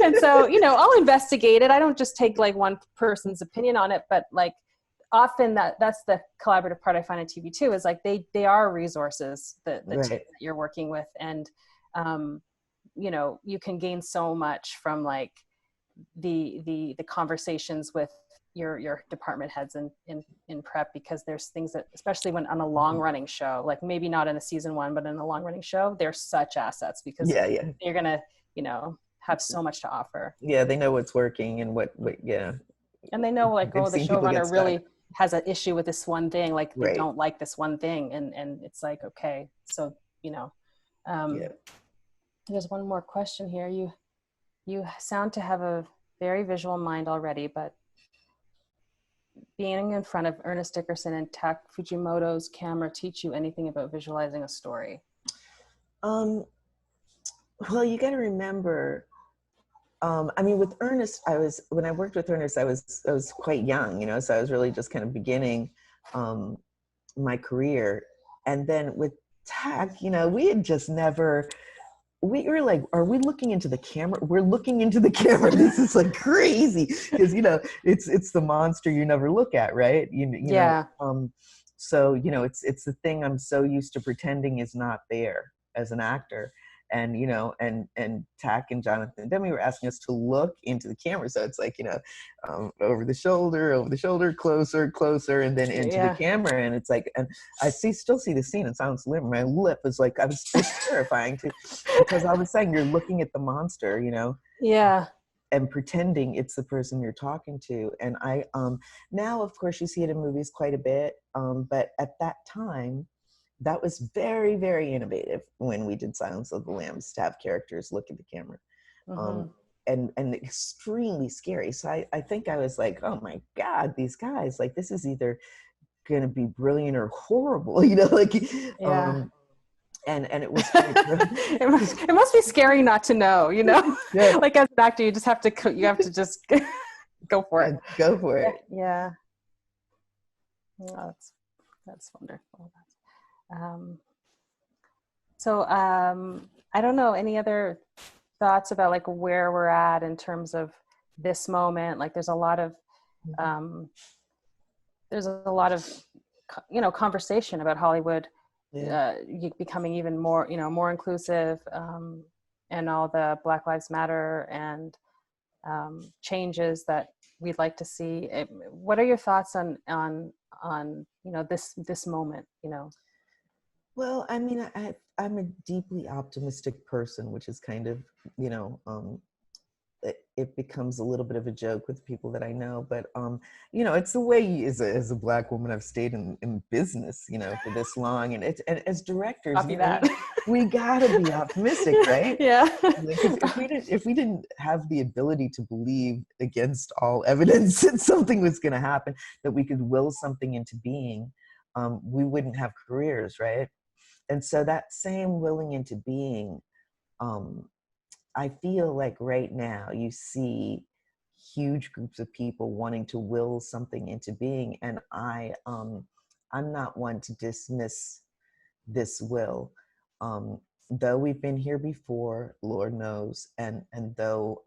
And so, you know, I'll investigate it. I don't just take like one person's opinion on it, but like often that's the collaborative part I find in TV too, is like they are resources that the Right. team that you're working with. And, you know, you can gain so much from like the conversations with your department heads in prep, because there's things that, especially when on a long running show, like maybe not in a season one, but in a long running show, they're such assets, because Yeah. you're going to, you know, have so much to offer. Yeah. They know what's working and what yeah. And they know like, They've oh, the seen people get showrunner stuck. really has an issue with this one thing. Like they Right. don't like this one thing. And it's like, okay, so, you know, Yeah. there's one more question here. You sound to have a very visual mind already, but being in front of Ernest Dickerson and Tak Fujimoto's camera teach you anything about visualizing a story? Well, you got to remember, I mean, with Ernest, when I worked with Ernest, I was quite young, you know, so I was really just kind of beginning my career. And then with Tak, you know, we had just never, we were like, are we looking into the camera? We're looking into the camera. This is like crazy, because, you know, it's the monster you never look at, right? You Yeah. know, so, you know, it's the thing I'm so used to pretending is not there as an actor. And, you know, and Tak and Jonathan Demme were asking us to look into the camera. So it's like, you know, over the shoulder, closer, and then into the camera. And it's like, and I still see the scene. It sounds limp. My lip is like, it's terrifying too, because all of a sudden you're looking at the monster, you know? Yeah. And pretending it's the person you're talking to. And I, now of course you see it in movies quite a bit. But at that time, that was very, very innovative when we did Silence of the Lambs, to have characters look at the camera. And extremely scary. So I think I was like, oh my God, these guys, like, this is either going to be brilliant or horrible, you know, like, and it was it must be scary not to know, you know. Yeah. Like as an actor, you have to just go for it. Go for it. Yeah. Oh, that's wonderful. So I don't know, any other thoughts about like where we're at in terms of this moment? Like there's a lot of you know, conversation about Hollywood becoming even more, you know, more inclusive, and all the Black Lives Matter and changes that we'd like to see. What are your thoughts on you know, this moment, you know? Well, I mean, I'm a deeply optimistic person, which is kind of, you know, it becomes a little bit of a joke with people that I know, but you know, it's the way as a Black woman I've stayed in business, you know, for this long, and as directors, you know, we gotta be optimistic, right? Yeah. If we didn't have the ability to believe against all evidence that something was going to happen, that we could will something into being, we wouldn't have careers, right? And so that same willing into being, I feel like right now you see huge groups of people wanting to will something into being, and I'm not one to dismiss this will, though we've been here before, Lord knows, and though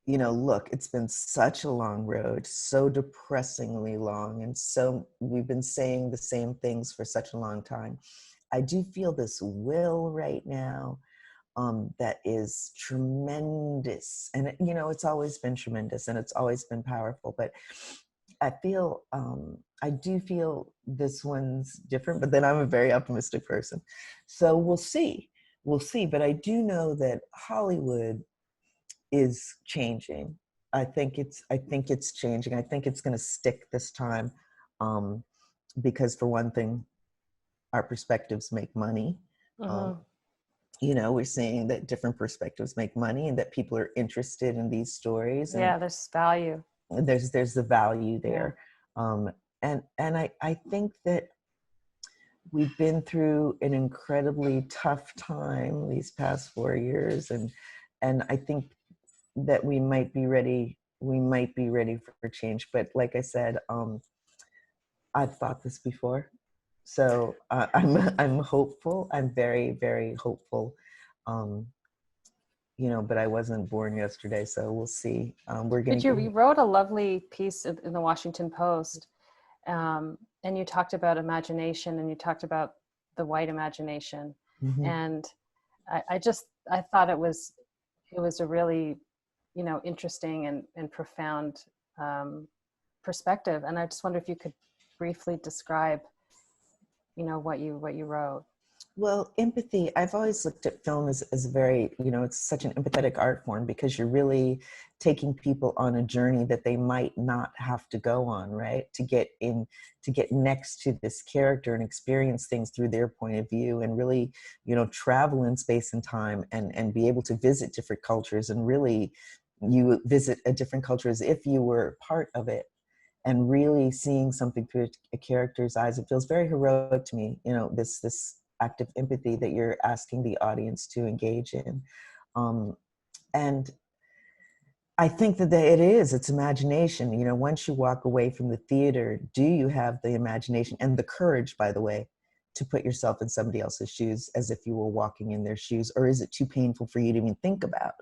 you know, look, it's been such a long road, so depressingly long, and so we've been saying the same things for such a long time. I do feel this will right now that is tremendous. And, you know, it's always been tremendous and it's always been powerful, but I feel, I do feel this one's different, but then I'm a very optimistic person. So we'll see, but I do know that Hollywood is changing. I think it's changing. I think it's going to stick this time, because for one thing, our perspectives make money. You know, we're seeing that different perspectives make money, and that people are interested in these stories. And there's value. There's the value there. I think that we've been through an incredibly tough time these past 4 years, and I think that we might be ready. We might be ready for change. But like I said, I've thought this before, so I'm hopeful. I'm very, very hopeful. Um, but I wasn't born yesterday, so we'll see. We're But gonna. you wrote a lovely piece in the Washington Post, and you talked about imagination, and you talked about the white imagination, Mhm. and I thought it was a really, interesting and profound perspective, and I just wonder if you could briefly describe, what you wrote. Well, empathy, I've always looked at film as very, it's such an empathetic art form because you're really taking people on a journey that they might not have to go on, right? To get next to this character and experience things through their point of view, and really, travel in space and time, and be able to visit different cultures, and really you visit a different culture as if you were part of it, and really seeing something through a character's eyes. It feels very heroic to me, this act of empathy that you're asking the audience to engage in. And I think that it's imagination. Once you walk away from the theater, do you have the imagination and the courage, by the way, to put yourself in somebody else's shoes as if you were walking in their shoes? Or is it too painful for you to even think about?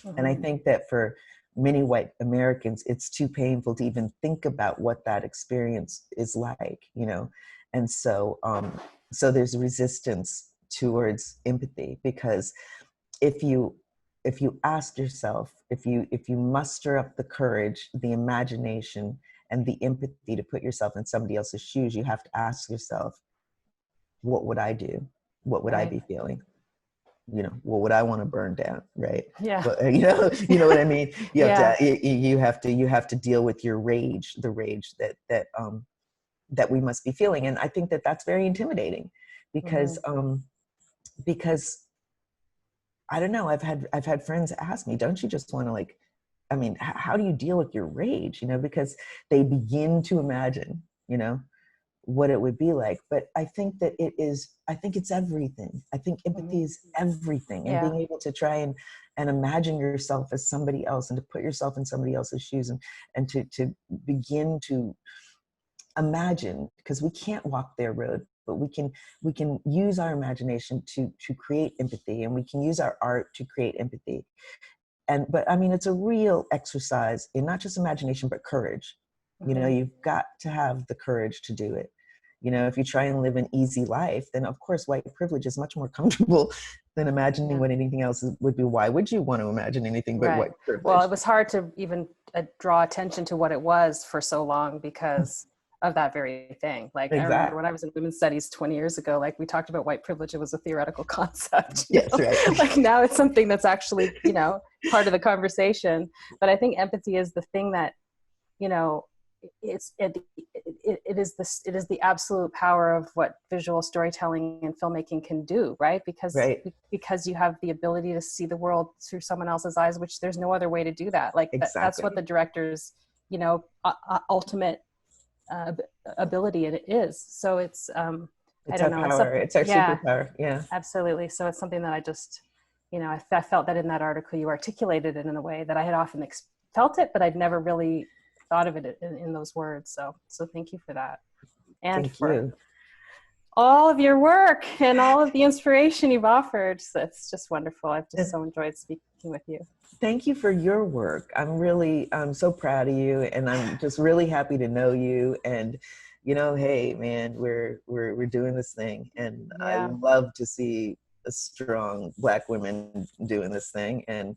Mm-hmm. And I think that for many white Americans, it's too painful to even think about what that experience is like, And so, so there's resistance towards empathy, because if you ask yourself, if you muster up the courage, the imagination, and the empathy to put yourself in somebody else's shoes, you have to ask yourself, what would I do? What would I be feeling? What would I want to burn down, right? Yeah. But, you know what I mean? You have Yeah. you have to deal with your rage, the rage that we must be feeling. And I think that that's very intimidating, because because I don't know, I've had friends ask me, don't you just want to, how do you deal with your rage? Because they begin to imagine, what it would be like. But I think that I think it's everything. I think empathy is everything. And being able to try and imagine yourself as somebody else, and to put yourself in somebody else's shoes, and to begin to imagine, because we can't walk their road, but we can use our imagination to create empathy, and we can use our art to create empathy. But I mean, it's a real exercise in not just imagination, but courage. You've got to have the courage to do it. If you try and live an easy life, then of course white privilege is much more comfortable than imagining what anything else would be. Why would you want to imagine anything but white privilege? Well, it was hard to even draw attention to what it was for so long because of that very thing. Like, exactly. I remember when I was in women's studies 20 years ago, like we talked about white privilege, it was a theoretical concept. Yes, right. Like now it's something that's actually, part of the conversation. But I think empathy is the thing that, it is the absolute power of what visual storytelling and filmmaking can do, right? Because you have the ability to see the world through someone else's eyes, which there's no other way to do that. Like that's what the director's, ultimate ability it is. So it's I don't know. Power. It's our superpower. Yeah, absolutely. So it's something that I just, I felt that in that article you articulated it in a way that I had often felt it, but I'd never really thought of it in those words. So thank you for that. And thank for you. all of your work and all of the inspiration you've offered. So it's just wonderful. I've just so enjoyed speaking with you. Thank you for your work. I'm so proud of you, and I'm just really happy to know you. And hey man, we're doing this thing, and I love to see a strong Black women doing this thing, and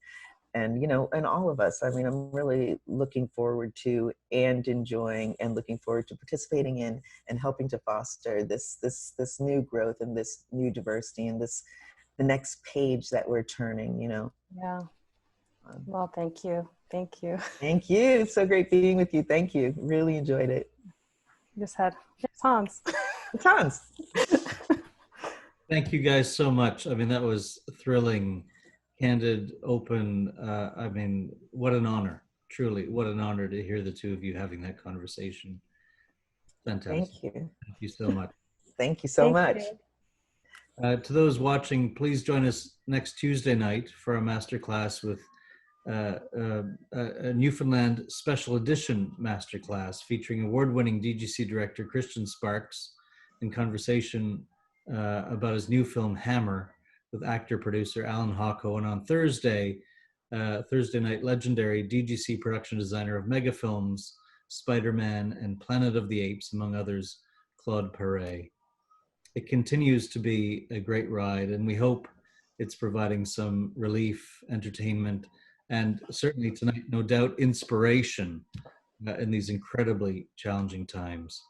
all of us. I mean, I'm really looking forward to and enjoying and looking forward to participating in and helping to foster this new growth and this new diversity and the next page that we're turning. Yeah. Well, thank you. Thank you. Thank you. It's so great being with you. Thank you. Really enjoyed it. Here's Hans. It's Hans. Thank you guys so much. I mean, that was thrilling, candid, open. I mean, what an honor. Truly, what an honor to hear the two of you having that conversation. Fantastic. Thank you. Thank you so much. Thank you so Thank much. you. To those watching, please join us next Tuesday night for a masterclass with a Newfoundland special edition masterclass featuring award-winning DGC director Christian Sparks in conversation about his new film Hammer with actor-producer Alan Hocko. And on Thursday night, legendary DGC production designer of mega films, Spider-Man and Planet of the Apes, among others, Claude Perret. It continues to be a great ride, and we hope it's providing some relief, entertainment, and certainly tonight, no doubt, inspiration in these incredibly challenging times.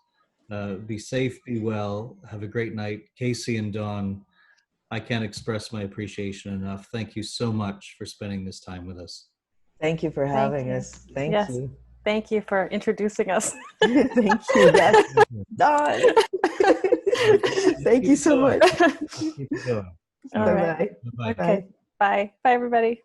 Be safe, be well, have a great night. Casey and Dawn, I can't express my appreciation enough. Thank you so much for spending this time with us. Thank you for having you. us. Thank Yes. you. Thank you for introducing us. Thank you. Yes. Dawn. Thank you so much. Keep it going. All right. Bye-bye. Bye-bye. Okay. Bye. Bye, everybody.